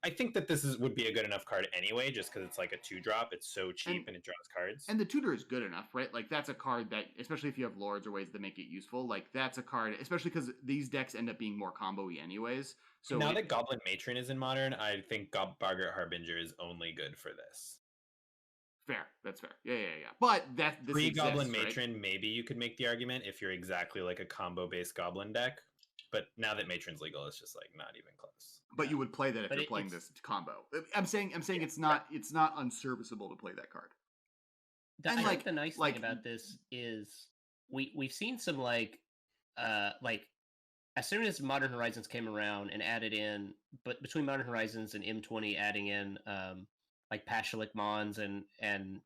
I think that this would be a good enough card anyway, just because it's like a 2-drop. It's so cheap and it draws cards.
And the tutor is good enough, right? Like that's a card that, especially if you have lords or ways to make it useful, like that's a card, especially because these decks end up being more combo-y anyways. So
now that Goblin Matron is in Modern, I think Garrix Harbinger is only good for this.
Fair. That's fair. Yeah. But this
Pre-Goblin
exists,
Matron,
right?
maybe you could make the argument if you're exactly like a combo-based Goblin deck. But now that Matron's legal, it's just like not even close.
But you would play that if you're playing this combo. I'm saying it's not unserviceable to play that card.
I think the nice thing about this is we've seen some like as soon as Modern Horizons came around and added in, but between Modern Horizons and M20 adding in like Pashalik Mons and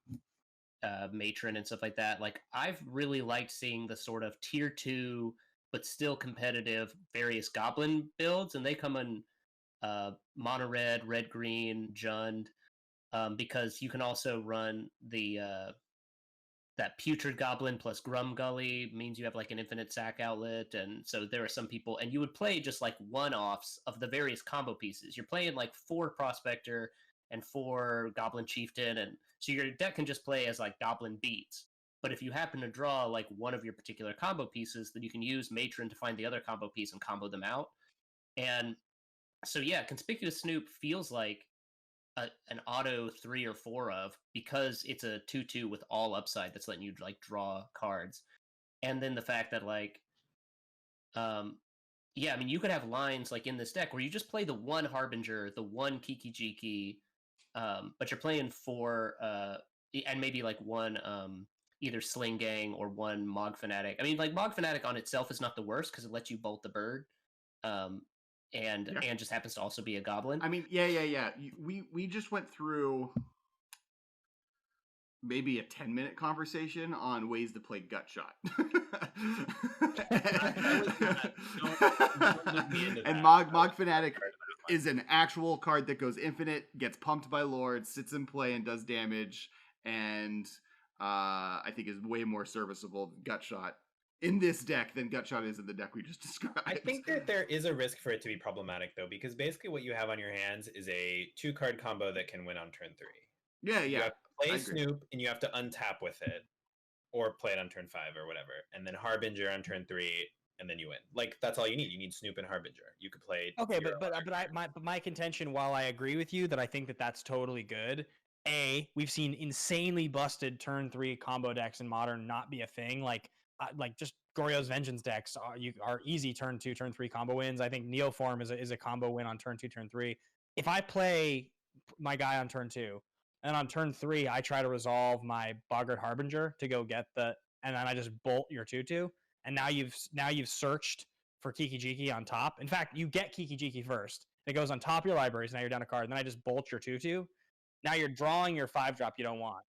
Matron and stuff like that, like I've really liked seeing the sort of tier 2 but still competitive various Goblin builds, and they come in mono red, red green, Jund, because you can also run the that Putrid Goblin plus Grum Gully means you have like an infinite sack outlet, and so there are some people, and you would play just like one-offs of the various combo pieces. You're playing like 4 Prospector and 4 Goblin Chieftain, and so your deck can just play as like Goblin Beats. But if you happen to draw like one of your particular combo pieces, then you can use Matron to find the other combo piece and combo them out. And so yeah, Conspicuous Snoop feels like an auto 3 or 4 of, because it's a 2/2 with all upside that's letting you like draw cards. And then the fact that like you could have lines like in this deck where you just play the 1 Harbinger, the 1 Kiki Jiki, but you're playing 4 and maybe like 1 either Sling Gang or 1 Mog Fanatic. I mean, like Mog Fanatic on itself is not the worst because it lets you bolt the bird, and just happens to also be a goblin.
I mean, yeah. We just went through maybe a 10-minute conversation on ways to play Gutshot. And Mog Fanatic is an actual card that goes infinite, gets pumped by Lord, sits in play and does damage, and I think is way more serviceable than Gutshot in this deck than Gutshot is in the deck we just described.
I think that there is a risk for it to be problematic, though, because basically what you have on your hands is a 2-card combo that can win on turn 3.
Yeah.
You have to play Snoop, and you have to untap with it, or play it on turn 5 or whatever, and then Harbinger on turn 3, and then you win. Like, that's all you need. You need Snoop and Harbinger. You could play.
Okay, but my contention, while I agree with you that I think that that's totally good. We've seen insanely busted turn 3 combo decks in Modern not be a thing. Like just Goryo's Vengeance decks are easy turn 2, turn 3 combo wins. I think Neoform is a combo win on turn 2, turn 3. If I play my guy on turn 2, and on turn 3 I try to resolve my Boggart Harbinger to go get and then I just bolt your 2/2, and now you've searched for Kiki Jiki on top. In fact, you get Kiki Jiki first. It goes on top of your libraries. Now you're down a card. And then I just bolt your 2/2. Now you're drawing your 5-drop you don't want.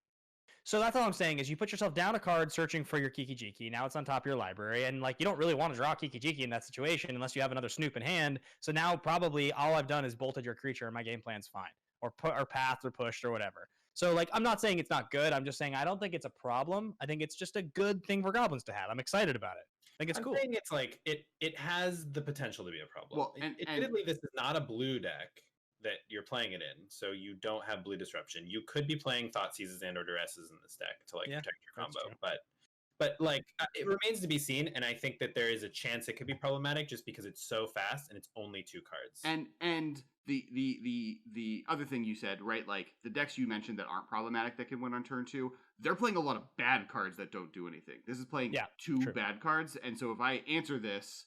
So that's all I'm saying is you put yourself down a card searching for your Kiki Jiki. Now it's on top of your library, and like you don't really want to draw Kiki Jiki in that situation unless you have another Snoop in hand. So now probably all I've done is bolted your creature, and my game plan's fine, or pathed or pushed or whatever. So like I'm not saying it's not good. I'm just saying I don't think it's a problem. I think it's just a good thing for Goblins to have. I'm excited about it. I think it's cool.
I'm saying it's like it has the potential to be a problem.
Well,
admittedly, this is not a blue deck that you're playing it in, so you don't have blue disruption. You could be playing Thoughtseizes and or Duresses in this deck to protect your combo, but like it remains to be seen. And I think that there is a chance it could be problematic just because it's so fast and it's only 2 cards.
And the other thing you said, right? Like the decks you mentioned that aren't problematic that can win on turn 2, they're playing a lot of bad cards that don't do anything. This is playing 2 bad cards, and so if I answer this,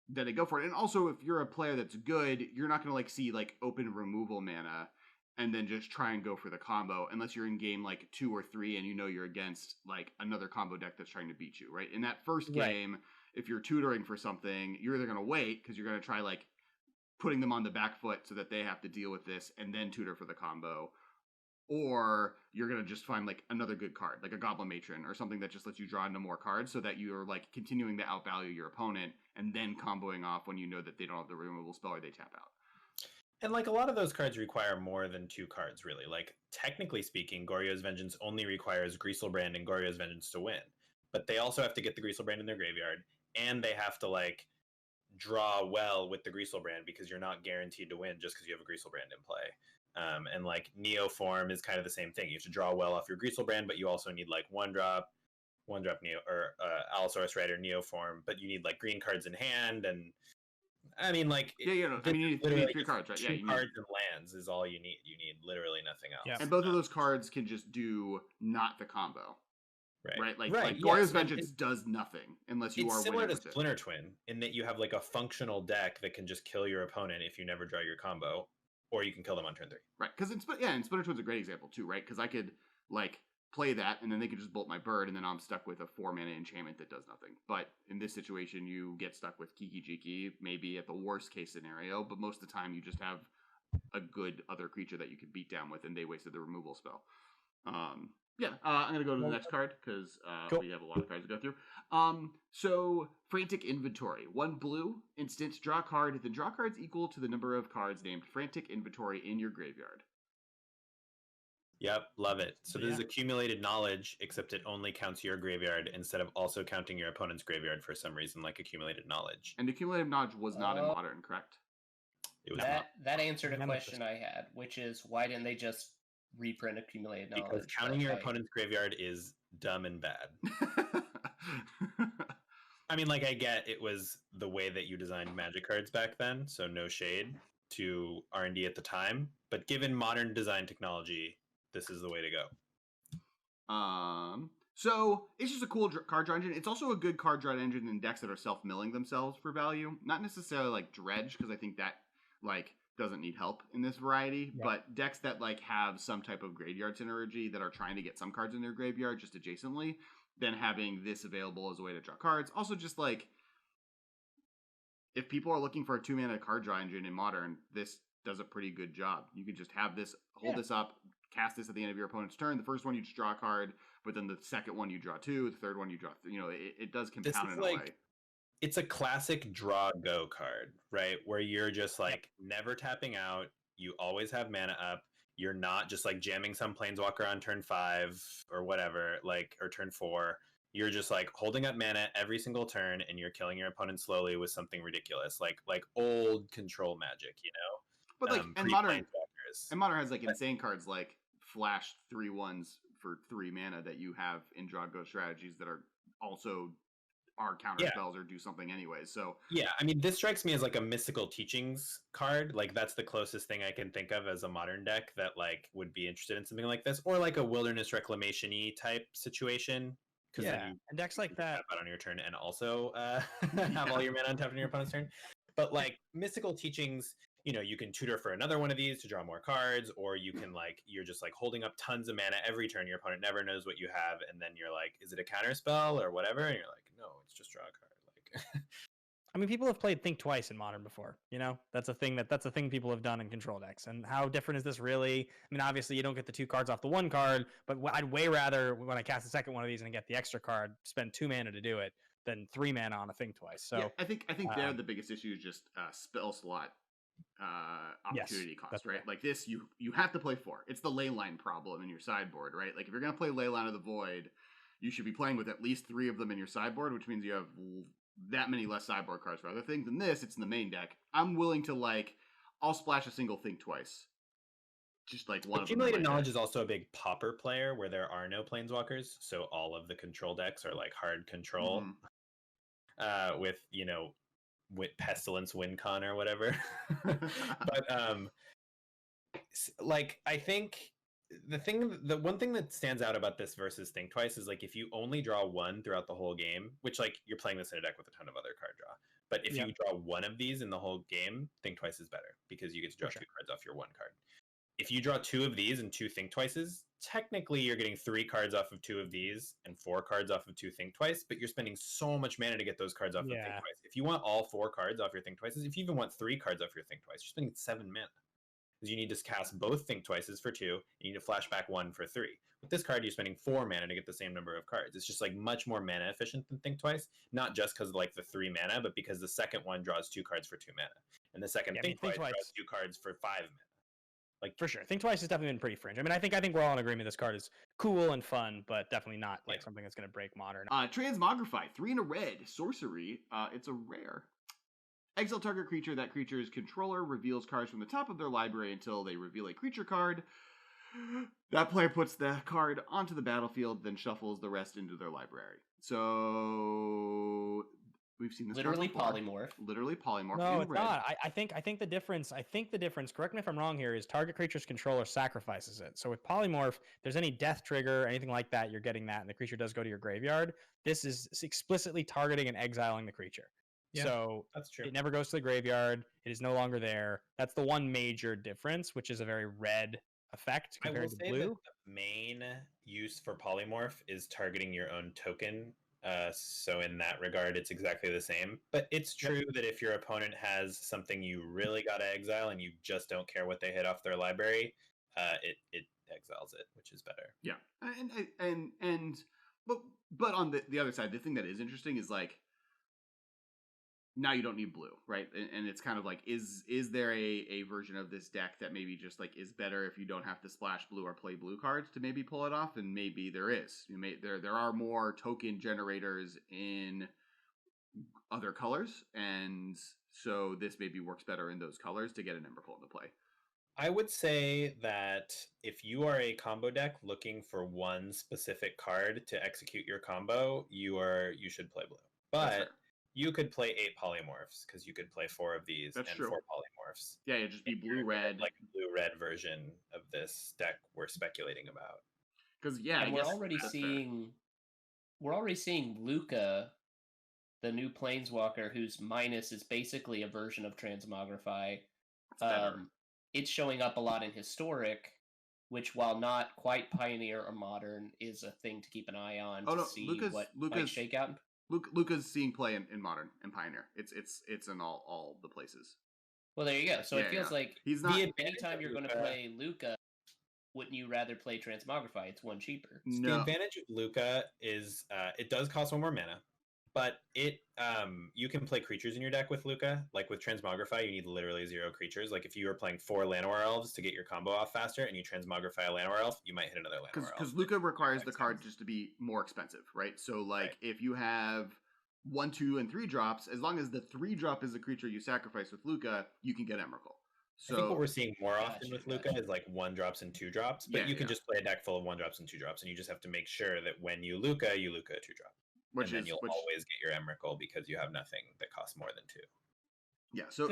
then they go for it. And also, if you're a player that's good, you're not going to see open removal mana and then just try and go for the combo unless you're in game 2 or 3 and you're against another combo deck that's trying to beat you, right? In that first game, if you're tutoring for something, you're either going to wait because you're going to try putting them on the back foot so that they have to deal with this and then tutor for the combo, or you're going to just find another good card, like a Goblin Matron or something that just lets you draw into more cards so that you're continuing to outvalue your opponent and then comboing off when you know that they don't have the removal spell or they tap out.
And a lot of those cards require more than 2 cards, really. Technically speaking, Goryo's Vengeance only requires Greaselbrand and Goryo's Vengeance to win. But they also have to get the Greaselbrand in their graveyard, and they have to draw well with the Greaselbrand because you're not guaranteed to win just because you have a Greaselbrand in play. And Neoform is kind of the same thing. You have to draw well off your Greaselbrand, but you also need 1-drop Neo or Allosaurus Rider Neoform, but you need green cards in hand, and I mean
you need 3 cards, right?
2 cards and lands is all you need. You need literally nothing else.
Yeah. And both of those cards can just do not the combo. Right?
Right.
Goryo's Vengeance does nothing unless you are
similar to Splinter Twin in that you have a functional deck that can just kill your opponent if you never draw your combo, or you can kill them on turn 3.
Right, because and Splinter Twin's a great example too, right? Because I could play that and then they could just bolt my bird and then I'm stuck with a 4-mana enchantment that does nothing. But in this situation, you get stuck with Kiki Jiki, maybe at the worst case scenario, but most of the time you just have a good other creature that you can beat down with and they wasted the removal spell. I'm going to go to the next card because we have a lot of cards to go through. So, Frantic Inventory. 1 blue, instant, draw a card, then draw cards equal to the number of cards named Frantic Inventory in your graveyard.
Yep, love it. So this is accumulated knowledge, except it only counts your graveyard instead of also counting your opponent's graveyard for some reason, like accumulated knowledge.
And accumulated knowledge was not in Modern, correct?
It was
that answered a question I had, which is why didn't they just reprint accumulated knowledge?
Because counting your opponent's graveyard is dumb and bad. I mean, I get it was the way that you designed Magic cards back then, so no shade to R&D at the time. But given modern design technology, this is the way to go.
So it's just a cool card draw engine. It's also a good card draw engine in decks that are self-milling themselves for value. Not necessarily Dredge, because I think that doesn't need help in this variety, but decks that have some type of graveyard synergy that are trying to get some cards in their graveyard just adjacently, then having this available as a way to draw cards. Also just if people are looking for a 2-mana card draw engine in Modern, this does a pretty good job. You can just have this, hold this up, cast this at the end of your opponent's turn. The first one you just draw a card, but then the second one you draw 2, the third one you draw 3. It does compound in a way.
it's a classic draw go card, right? Where you're just like never tapping out. You always have mana up. You're not just like jamming some planeswalker on turn 5 or whatever, like, or turn 4. You're just like holding up mana every single turn, and you're killing your opponent slowly with something ridiculous, like old control Magic, you know.
But like, and modern has like insane cards like flash 3/1s for 3 mana that you have in draw go strategies that are also counter spells or do something anyway. So
yeah, I mean, this strikes me as like a mystical teachings card. Like that's the closest thing I can think of as a modern deck that like would be interested in something like this, or like a wilderness reclamation-y type situation.
Yeah, and decks like that
out on your turn and also have all your mana untapped on your opponent's turn. But like mystical teachings, you know, you can tutor for another one of these to draw more cards, or you can like, you're just like holding up tons of mana every turn. Your opponent never knows what you have, and then you're like, is it a counter spell or whatever? And you're like, no, it's just draw a card. Like,
I mean, people have played Think Twice in Modern before. You know, that's a thing people have done in control decks. And how different is this really? I mean, obviously you don't get the 2 cards off the 1 card, but I'd way rather, when I cast the second one of these and get the extra card, spend 2 mana to do it than 3 mana on a Think Twice. So
yeah, I think there the biggest issue is just spell slot opportunity cost, right? Like this, you have to play 4. It's the Leyline problem in your sideboard, right? Like if you're gonna play Leyline of the Void, you should be playing with at least 3 of them in your sideboard, which means you have that many less sideboard cards for other things. Than this, it's in the main deck. I'm willing to like, I'll splash a single Think Twice. Just like one of them.
Accumulated Knowledge is also a big popper player where there are no planeswalkers, so all of the control decks are like hard control. With, you know, with Pestilence WinCon or whatever. But like I think the one thing that stands out about this versus Think Twice is like if you only draw 1 throughout the whole game, which like you're playing this in a deck with a ton of other card draw, but if you draw 1 of these in the whole game, Think Twice is better because you get to draw 2 cards off your 1 card. If you draw 2 of these and 2 Think Twices, technically you're getting 3 cards off of 2 of these and 4 cards off of 2 Think Twice, but you're spending so much mana to get those cards off of Think Twice. If you want all 4 cards off your Think Twices, if you even want 3 cards off your Think Twice, you're spending 7 mana. Because you need to cast both Think Twices for 2, you need to flash back 1 for 3. With this card, you're spending 4 mana to get the same number of cards. It's just like much more mana efficient than Think Twice, not just because of like the 3 mana, but because the second one draws 2 cards for 2 mana. And the second Think Twice draws 2 cards for 5 mana.
Like for sure, Think Twice has definitely been pretty fringe. I mean, I think we're all in agreement this card is cool and fun, but definitely not like something that's going to break Modern.
Transmogrify, 3 and a red, sorcery. It's a rare. Exile target creature. That creature's controller reveals cards from the top of their library until they reveal a creature card. That player puts the card onto the battlefield, then shuffles the rest into their library. So we've seen this
literally
card
polymorph.
Literally polymorph.
No, it's not. I think the difference. Correct me if I'm wrong here. Is target creature's controller sacrifices it. So with polymorph, if there's any death trigger, anything like that, you're getting that, and the creature does go to your graveyard. This is explicitly targeting and exiling the creature. Yeah, so
that's true.
It never goes to the graveyard. It is no longer there. That's the one major difference, which is a very red effect compared to blue.
That the main use for polymorph is targeting your own token. So in that regard, it's exactly the same. But it's true that if your opponent has something you really got to exile and you just don't care what they hit off their library, it exiles it, which is better.
Yeah, but on the other side, the thing that is interesting is like, now you don't need blue, right? And it's kind of like, is there a version of this deck that maybe just like is better if you don't have to splash blue or play blue cards to maybe pull it off? And maybe there is. There are more token generators in other colors, and so this maybe works better in those colors to get an Emberpool into play.
I would say that if you are a combo deck looking for one specific card to execute your combo, you should play blue. But you could play 8 polymorphs because you could play 4 of these. That's true. 4 polymorphs.
Yeah, it'd just be blue-red.
Like a blue-red version of this deck we're speculating about.
Because
we're already seeing Luca, the new Planeswalker, whose minus is basically a version of Transmogrify. It's showing up a lot in Historic, which, while not quite Pioneer or Modern, is a thing to keep an eye on to see what might shake out.
Luca's seeing play in Modern and Pioneer. It's in all the places.
Well, there you go. So it feels like
he's not.
Anytime you're going to play Luca, wouldn't you rather play Transmogrify? It's 1 cheaper.
No. The advantage of Luca is it does cost 1 more mana, but it you can play creatures in your deck with Luca. Like with Transmogrify, you need literally 0 creatures. Like if you were playing 4 Llanowar Elves to get your combo off faster, and you Transmogrify a Llanowar Elf, you might hit another Llanowar Elf.
Because Luca requires the card just to be more expensive, right? So like if you have 1, 2, and 3 drops, as long as the 3 drop is a creature you sacrifice with Luca, you can get Emrakul. So
I think what we're seeing more often with Luca is like 1 drops and 2 drops, but you can just play a deck full of 1 drops and 2 drops, and you just have to make sure that when you Luca a 2 drop, then you'll always get your Emrakul because you have nothing that costs more than 2.
Yeah, so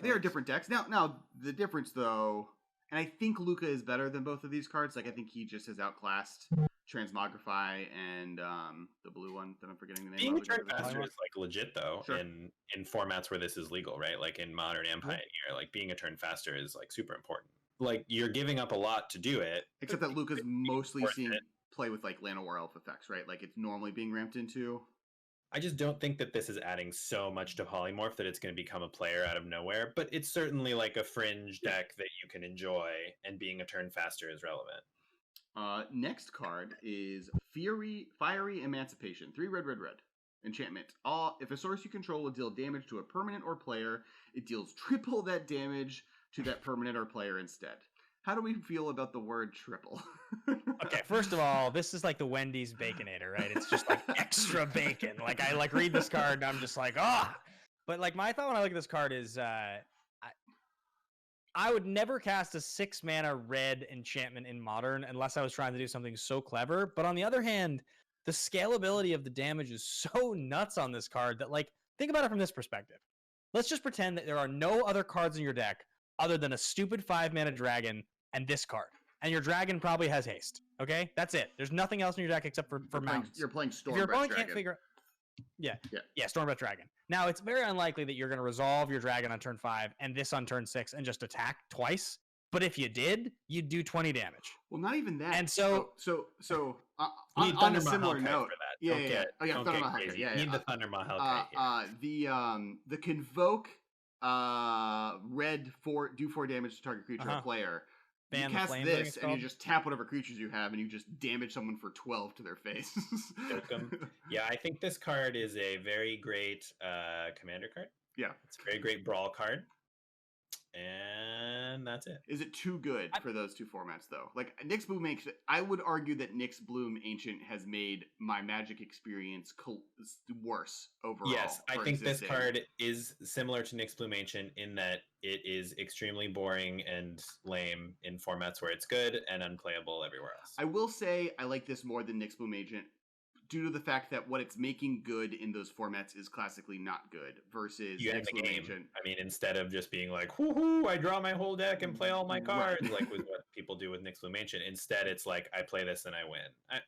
they are different decks. Now the difference though, and I think Luca is better than both of these cards. Like I think he just has outclassed Transmogrify and the blue one that I'm forgetting the name.
Being
of.
a turn faster is like legit though
Sure.
in formats where this is legal, right? Like in Modern and Pioneer, like being a turn faster is like super important. Like you're giving up a lot to do it.
Except that Luca's mostly seeing play with like Llanowar Elf effects, right? Like it's normally being ramped into.
I just don't think that this is adding so much to Polymorph that it's going to become a player out of nowhere, but it's certainly like a fringe deck that you can enjoy, and being a turn faster is relevant.
Next card is Fiery Emancipation. 3 red. Enchantment. If a source you control will deal damage to a permanent or player, it deals triple that damage to that permanent or player instead. How do we feel about the word triple?
Okay, first of all, this is like the Wendy's Baconator, right? It's just like extra bacon. Like I like read this card and I'm just like, ah. But like my thought when I look at this card is I would never cast a 6 mana red enchantment in Modern unless I was trying to do something so clever. But on the other hand, the scalability of the damage is so nuts on this card that like think about it from this perspective. Let's just pretend that there are no other cards in your deck other than a stupid 5 mana dragon and this card. And your dragon probably has haste. Okay? That's it. There's nothing else in your deck except for mounts.
You're playing Stormbreath
Your opponent
Dragon.
can't figure Yeah, Stormbreath Dragon. Now, it's very unlikely that you're going to resolve your dragon on turn 5 and this on turn 6 and just attack twice. But if you did, you'd do 20 damage.
Well, not even that.
And
on a similar note,
you need the Thunder Mahal
the Convoke red do 4 damage to target creature or player. You cast this and you just tap whatever creatures you have and you just damage someone for 12 to their face.
Yeah, I think this card is a very great commander card.
Yeah.
It's a very great brawl card. And that's it.
Is it too good for those 2 formats, though? Like, Nyx Bloom Ancient, I would argue that Nyx Bloom Ancient has made my Magic experience worse overall.
Yes, I think this card is similar to Nyx Bloom Ancient in that it is extremely boring and lame in formats where it's good and unplayable everywhere else.
I will say I like this more than Nyx Bloom Ancient due to the fact that what it's making good in those formats is classically not good versus
Nyx Bloom Ancient. I mean, instead of just being like, whoo-hoo, I draw my whole deck and play all my cards, like with what people do with Nyx Bloom Ancient. Instead, it's like, I play this and I win.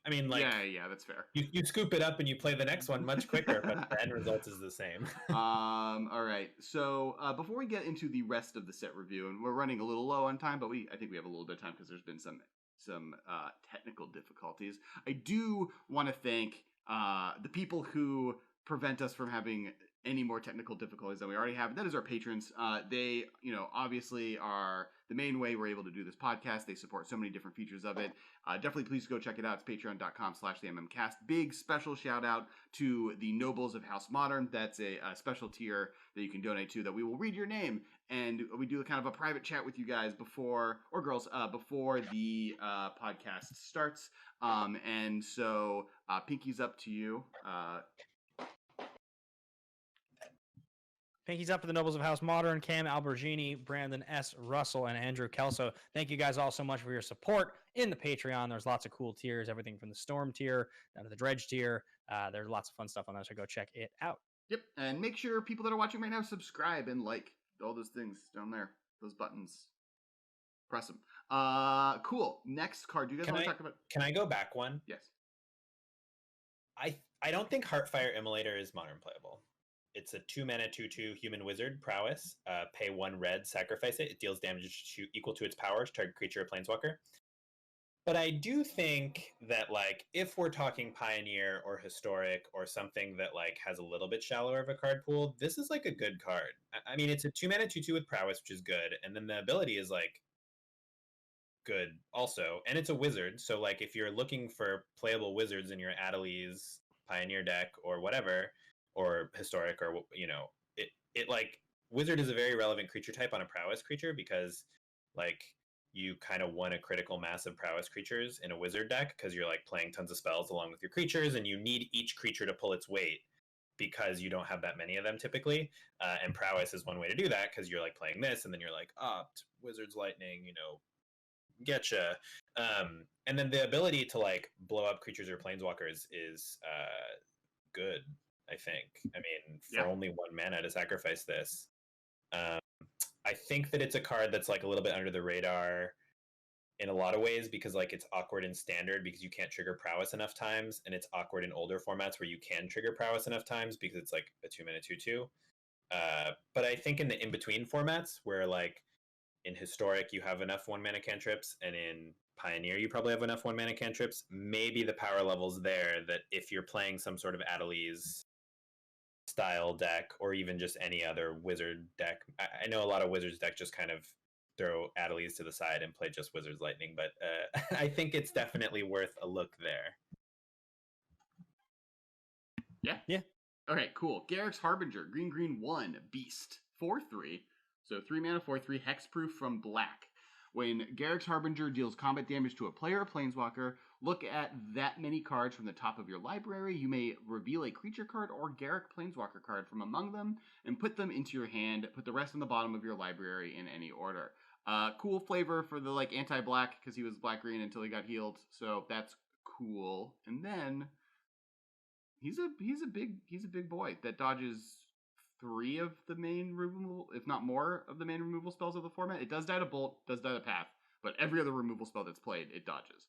I mean, like...
Yeah, that's fair.
You scoop it up and you play the next one much quicker, but the end result is the same.
All right. So, before we get into the rest of the set review, and we're running a little low on time, but I think we have a little bit of time because there's been some technical difficulties. I do want to thank the people who prevent us from having any more technical difficulties than we already have. That is our patrons. They, obviously are the main way we're able to do this podcast. They support so many different features of it. Definitely please go check it out. It's patreon.com/theMMcast. Big special shout out to the Nobles of House Modern. That's a special tier that you can donate to that we will read your name. And we do kind of a private chat with you guys before the podcast starts. And so pinky's up to you.
Pinky's up to the Nobles of House Modern, Cam Albergini, Brandon S. Russell, and Andrew Kelso. Thank you guys all so much for your support in the Patreon. There's lots of cool tiers, everything from the Storm tier down to the Dredge tier. There's lots of fun stuff on there, so go check it out.
Yep, and make sure people that are watching right now subscribe and like all those things down there, those buttons. Press them. Cool. Next card. Do you guys want to talk about?
Can I go back one?
Yes.
I don't think Heartfire Immolator is modern playable. It's a 2-mana 2/2 human wizard, prowess. Pay 1 red, sacrifice it. It deals damage equal to its power to target creature or planeswalker. But I do think that, like, if we're talking Pioneer or Historic or something that, like, has a little bit shallower of a card pool, this is, like, a good card. I mean, it's a 2-mana 2/2 with prowess, which is good. And then the ability is, like, good also. And it's a wizard. So, like, if you're looking for playable wizards in your Adelies Pioneer deck or whatever, or Historic, or it like Wizard is a very relevant creature type on a prowess creature because like you kind of want a critical mass of prowess creatures in a Wizard deck because you're like playing tons of spells along with your creatures, and you need each creature to pull its weight because you don't have that many of them typically. And prowess is one way to do that because you're like playing this, and then you're like, Wizard's Lightning, getcha. And then the ability to like blow up creatures or planeswalkers is good, I think. I mean, for only 1 mana to sacrifice this. I think that it's a card that's like a little bit under the radar in a lot of ways because like it's awkward in Standard because you can't trigger prowess enough times, and it's awkward in older formats where you can trigger prowess enough times because it's like a 2-mana 2/2. But I think in the in-between formats where like in Historic you have enough 1-mana cantrips, and in Pioneer you probably have enough 1-mana cantrips, maybe the power level's there that if you're playing some sort of Adeliz style deck or even just any other Wizard deck. I know a lot of Wizards deck just kind of throw Adeliz to the side and play just Wizard's Lightning, but I think it's definitely worth a look there.
Yeah. Okay, cool. Garrix Harbinger, green 1, beast, 4/3. So 3 mana, 4/3, hexproof from black. When Garrix Harbinger deals combat damage to a player or planeswalker, look at that many cards from the top of your library. You may reveal a creature card or Garrix planeswalker card from among them and put them into your hand. Put the rest on the bottom of your library in any order. Cool flavor for the like anti-black because he was black-green until he got healed. So that's cool. And then he's a big boy that dodges 3 of the main removal, if not more, of the main removal spells of the format. It does die to Bolt, does die to Path, but every other removal spell that's played, it dodges.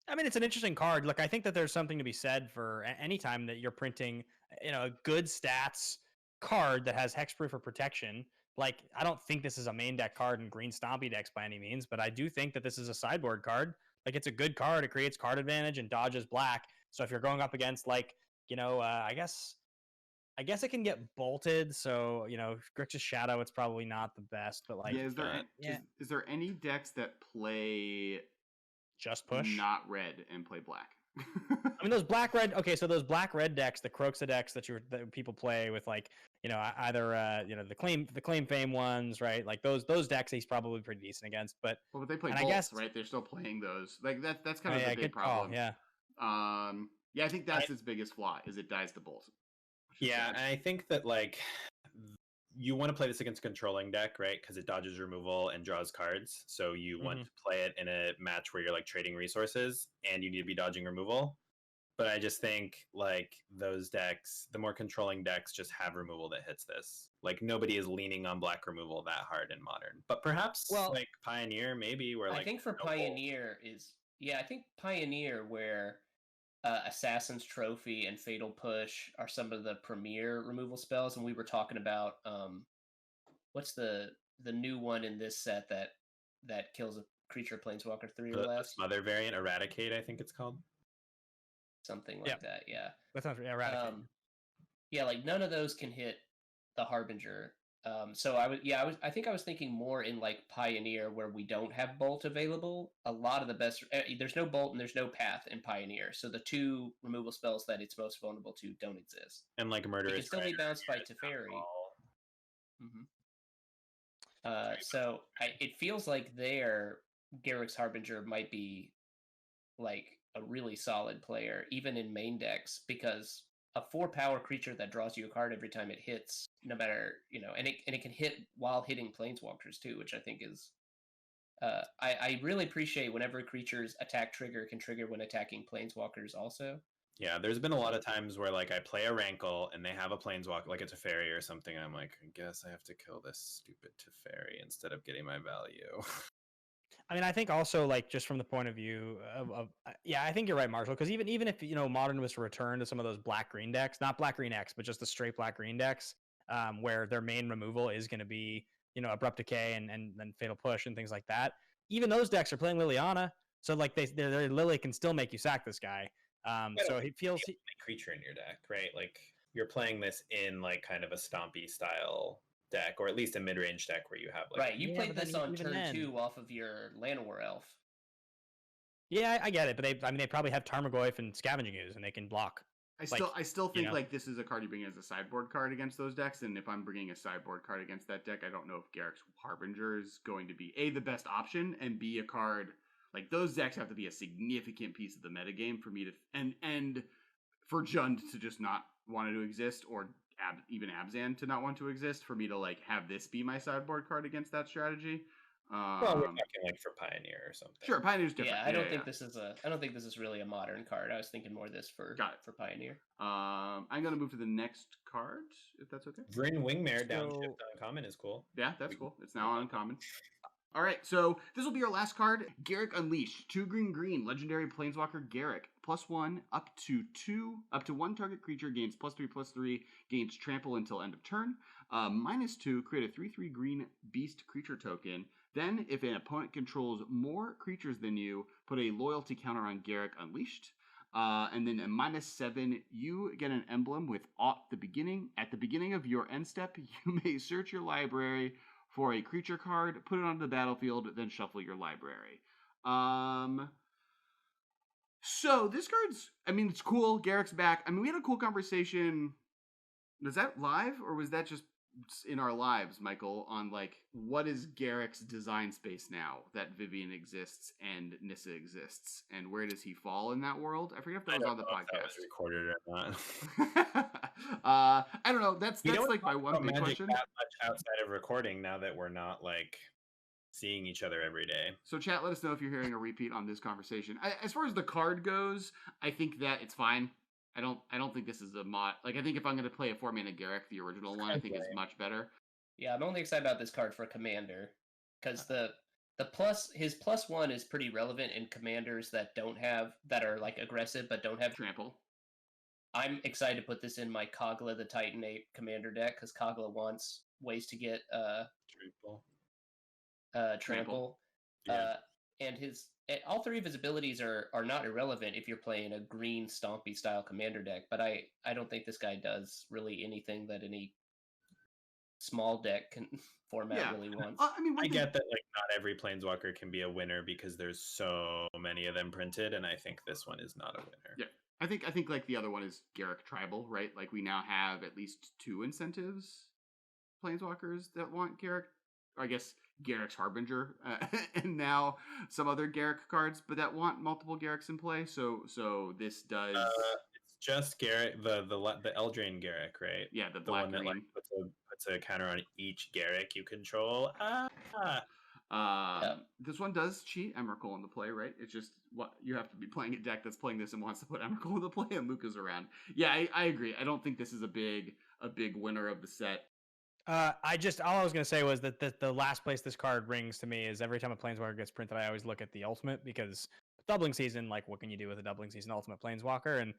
I mean, it's an interesting card. Look, I think that there's something to be said for any time that you're printing, a good stats card that has hexproof or protection. Like, I don't think this is a main deck card in green stompy decks by any means, but I do think that this is a sideboard card. Like, it's a good card. It creates card advantage and dodges black. So if you're going up against, like, I guess it can get bolted, so Grixis Shadow, it's probably not the best, but like
is there any decks that play
just push,
not red, and play black?
I mean, those black-red. Okay, so those black-red decks, the Croxa decks that people play with, like either the claim fame ones, right? Like those decks, he's probably pretty decent against. But
they play bolts, I guess, right? They're still playing those. Like that's kind of the big problem.
Call,
I think that's its biggest flaw is it dies to bolt.
Yeah, and I think that like you want to play this against a controlling deck, right? Because it dodges removal and draws cards. So you want to play it in a match where you're like trading resources and you need to be dodging removal. But I just think like those decks, the more controlling decks just have removal that hits this. Like nobody is leaning on black removal that hard in Modern. But perhaps like Pioneer, maybe where like
I think for Pioneer I think Pioneer where Assassin's Trophy and Fatal Push are some of the premier removal spells, and we were talking about what's the new one in this set that kills a creature planeswalker 3 or less?
The Smother variant, Eradicate, I think it's called.
Something like that, yeah.
That sounds Eradicate.
Like none of those can hit the Harbinger. So I think I was thinking more in like Pioneer where we don't have Bolt available. A lot of the best, there's no Bolt and there's no Path in Pioneer. So the 2 removal spells that it's most vulnerable to don't exist.
And like Murderous
It can still be bounced by Teferi. So it feels like Garrix Harbinger might be like a really solid player, even in main decks, because a 4-power creature that draws you a card every time it hits, no matter, and it can hit while hitting planeswalkers too, which I think is, I really appreciate whenever a creature's attack trigger can trigger when attacking planeswalkers also.
Yeah, there's been a lot of times where like I play a Rankle and they have a planeswalker, like a Teferi or something, and I'm like, I guess I have to kill this stupid Teferi instead of getting my value.
I mean, I think also like just from the point of view of I think you're right, Marshall. Because even if Modern was to return to some of those black-green decks, not black-green X, but just the straight black-green decks, where their main removal is going to be Abrupt Decay and then Fatal Push and things like that. Even those decks are playing Liliana, so like their Lily can still make you sack this guy. So he feels
creature in your deck, right? Like you're playing this in like kind of a stompy style deck, or at least a mid-range deck where you have like
you played this on turn 2 off of your Llanowar Elf.
Yeah, I get it, but they probably have Tarmogoyf and Scavenging Ooze, and they can block.
I still think like this is a card you bring as a sideboard card against those decks, and if I'm bringing a sideboard card against that deck, I don't know if Garrix Harbinger is going to be A, the best option, and B, a card like those decks have to be a significant piece of the metagame for me to and for Jund to just not want it to exist, or even Abzan to not want to exist, for me to like have this be my sideboard card against that strategy.
Well, we're talking like for Pioneer or something.
Sure, Pioneer's different.
Yeah, I don't think this is really a modern card. I was thinking more this for Pioneer.
I'm gonna move to the next card, if that's okay.
Vryn Wingmare downshift uncommon is cool.
Yeah, that's cool. It's now on uncommon. All right, so this will be our last card. Garrix Unleashed, 2 green, legendary planeswalker Garrix, +1 up to 1 target creature gains +3/+3, gains trample until end of turn. -2, create a 3/3 green beast creature token. Then, if an opponent controls more creatures than you, put a loyalty counter on Garrix Unleashed. And then a -7, you get an emblem with at the beginning. At the beginning of your end step, you may search your library for a creature card, put it onto the battlefield, then shuffle your library. So this card's, it's cool. Garrick's back. We had a cool conversation. Was that live, or was that just in our lives, Michael, on like, what is Garrick's design space now that Vivian exists and Nissa exists, and where does he fall in that world? I forget if that was on the podcast.
That was recorded or
not. I don't know. That's like my one big question.
That much outside of recording now that we're not like seeing each other every day.
So chat, let us know if you're hearing a repeat on this conversation. As far as the card goes, I think that it's fine. I don't think this is a mod. Like, I think if I'm going to play a 4-mana Garrix, the original one, I think is much better.
Yeah, I'm only excited about this card for Commander, because his +1 is pretty relevant in commanders that are like aggressive but don't have
trample.
I'm excited to put this in my Kogla the Titan Ape commander deck, because Kogla wants ways to get trample.
Yeah.
And all 3 of his abilities are not irrelevant if you're playing a green stompy style commander deck, but I don't think this guy does really anything that any small deck can format really wants.
I get that like not every planeswalker can be a winner because there's so many of them printed, and I think this one is not a winner.
Yeah. I think like the other one is Garrix Tribal, right? Like we now have at least 2 incentives planeswalkers that want Garrix. I guess Garrix Harbinger, and now some other Garrix cards, but that want multiple Garrix in play. So this does.
It's just Garrix, the Eldraine Garrix, right?
Yeah, the
one that
green.
like puts a counter on each Garrix you control.
This one does cheat Emrakul into play, right? It's just what you have to be playing a deck that's playing this and wants to put Emrakul into play, and Luca's around. Yeah, I agree. I don't think this is a big winner of the set.
All I was going to say was that the last place this card rings to me is every time a Planeswalker gets printed, I always look at the Ultimate, because doubling season, like what can you do with a doubling season Ultimate Planeswalker? And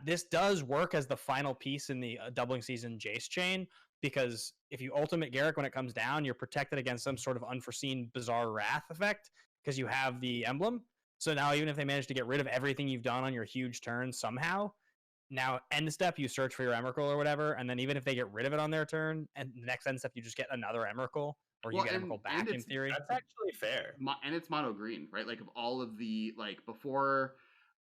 this does work as the final piece in the doubling season Jace chain, because if you Ultimate Garrix when it comes down, you're protected against some sort of unforeseen bizarre wrath effect because you have the emblem. So now even if they manage to get rid of everything you've done on your huge turn somehow, now, end step, you search for your Emrakul or whatever, and then even if they get rid of it on their turn, and the next end step, you just get another Emrakul, or you get Emrakul back in theory.
That's actually fair.
And it's mono green, right? Like, of all of the, like, before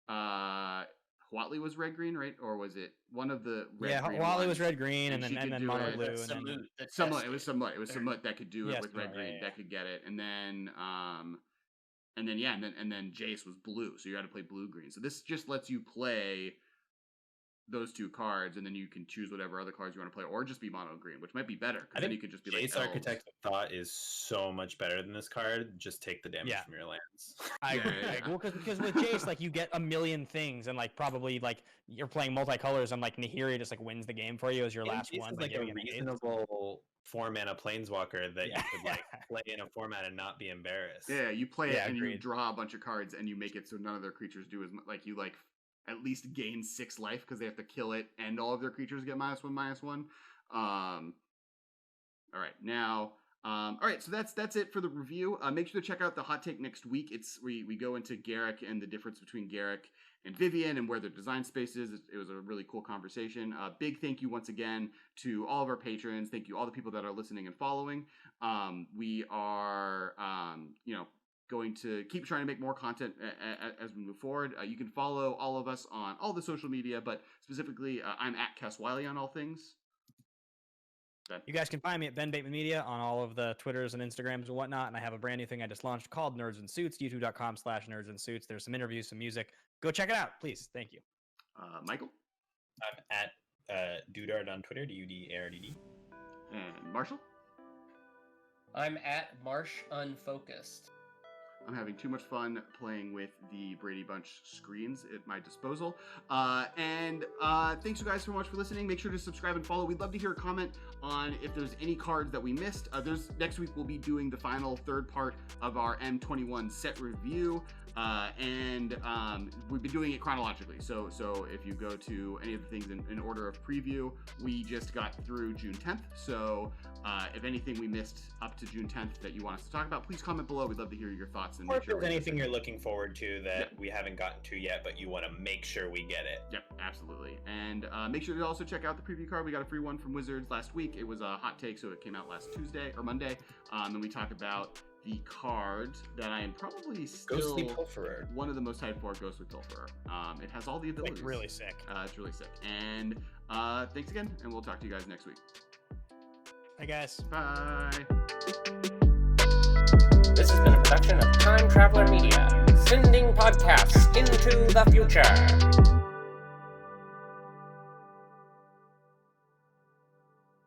Huatli was red green, right? Or was it one of the red green? Yeah,
Huatli was red green, and then mono blue.
Samut. It was Samut that could do it with red green, that could get it. And then Jace was blue, so you had to play blue green. So this just lets you play those 2 cards, and then you can choose whatever other cards you want to play, or just be mono green, which might be better.
I think
then you could just be
Jace
like
Architect of Thought is so much better than this card. Just take the damage from your lands.
I agree. Well, because with Jace, like you get a million things, and like probably like you're playing multicolors, and like Nahiri just like wins the game for you as your last
Jace
one.
Is like a reasonable 4-mana planeswalker that you could like play in a format and not be embarrassed.
Yeah, you play it and you draw a bunch of cards, and you make it so none of their creatures do as much. Like you like at least gain 6 life because they have to kill it, and all of their creatures get -1/-1. All right, now, all right, so that's it for the review. Make sure to check out the hot take next week. We go into Garrix and the difference between Garrix and Vivian and where their design space is. It was a really cool conversation. Big thank you once again to all of our patrons. Thank you all the people that are listening and following. We are, going to keep trying to make more content as we move forward. You can follow all of us on all the social media, but specifically, I'm at Kess Wiley on all things. Ben.
You guys can find me at Ben Bateman Media on all of the Twitters and Instagrams and whatnot. And I have a brand new thing I just launched called Nerds and Suits, youtube.com/nerdsandsuits. There's some interviews, some music. Go check it out, please. Thank you.
Michael?
I'm at Dudard on Twitter, DUDARDD.
And Marshall?
I'm at Marsh Unfocused.
I'm having too much fun playing with the Brady Bunch screens at my disposal. And thanks you guys so much for listening. Make sure to subscribe and follow. We'd love to hear a comment on if there's any cards that we missed. Next week we'll be doing the final third part of our M21 set review. And we've been doing it chronologically. So if you go to any of the things in order of preview, we just got through June 10th. So if anything we missed up to June 10th that you want us to talk about, please comment below. We'd love to hear your thoughts. And
or if there's anything you're looking forward to that we haven't gotten to yet, but you want to make sure we get it.
Yep, absolutely. And make sure to also check out the preview card. We got a free one from Wizards last week. It was a hot take, so it came out last Tuesday or Monday. And we talk about the card that I am probably still
Ghostly Pilferer.
One of the most hyped for, Ghostly Pilferer. It has all the abilities.
It's really sick.
It's really sick. And thanks again, and we'll talk to you guys next week.
Hey guys.
Bye.
This has been a production of Time Traveler Media, sending podcasts into the future.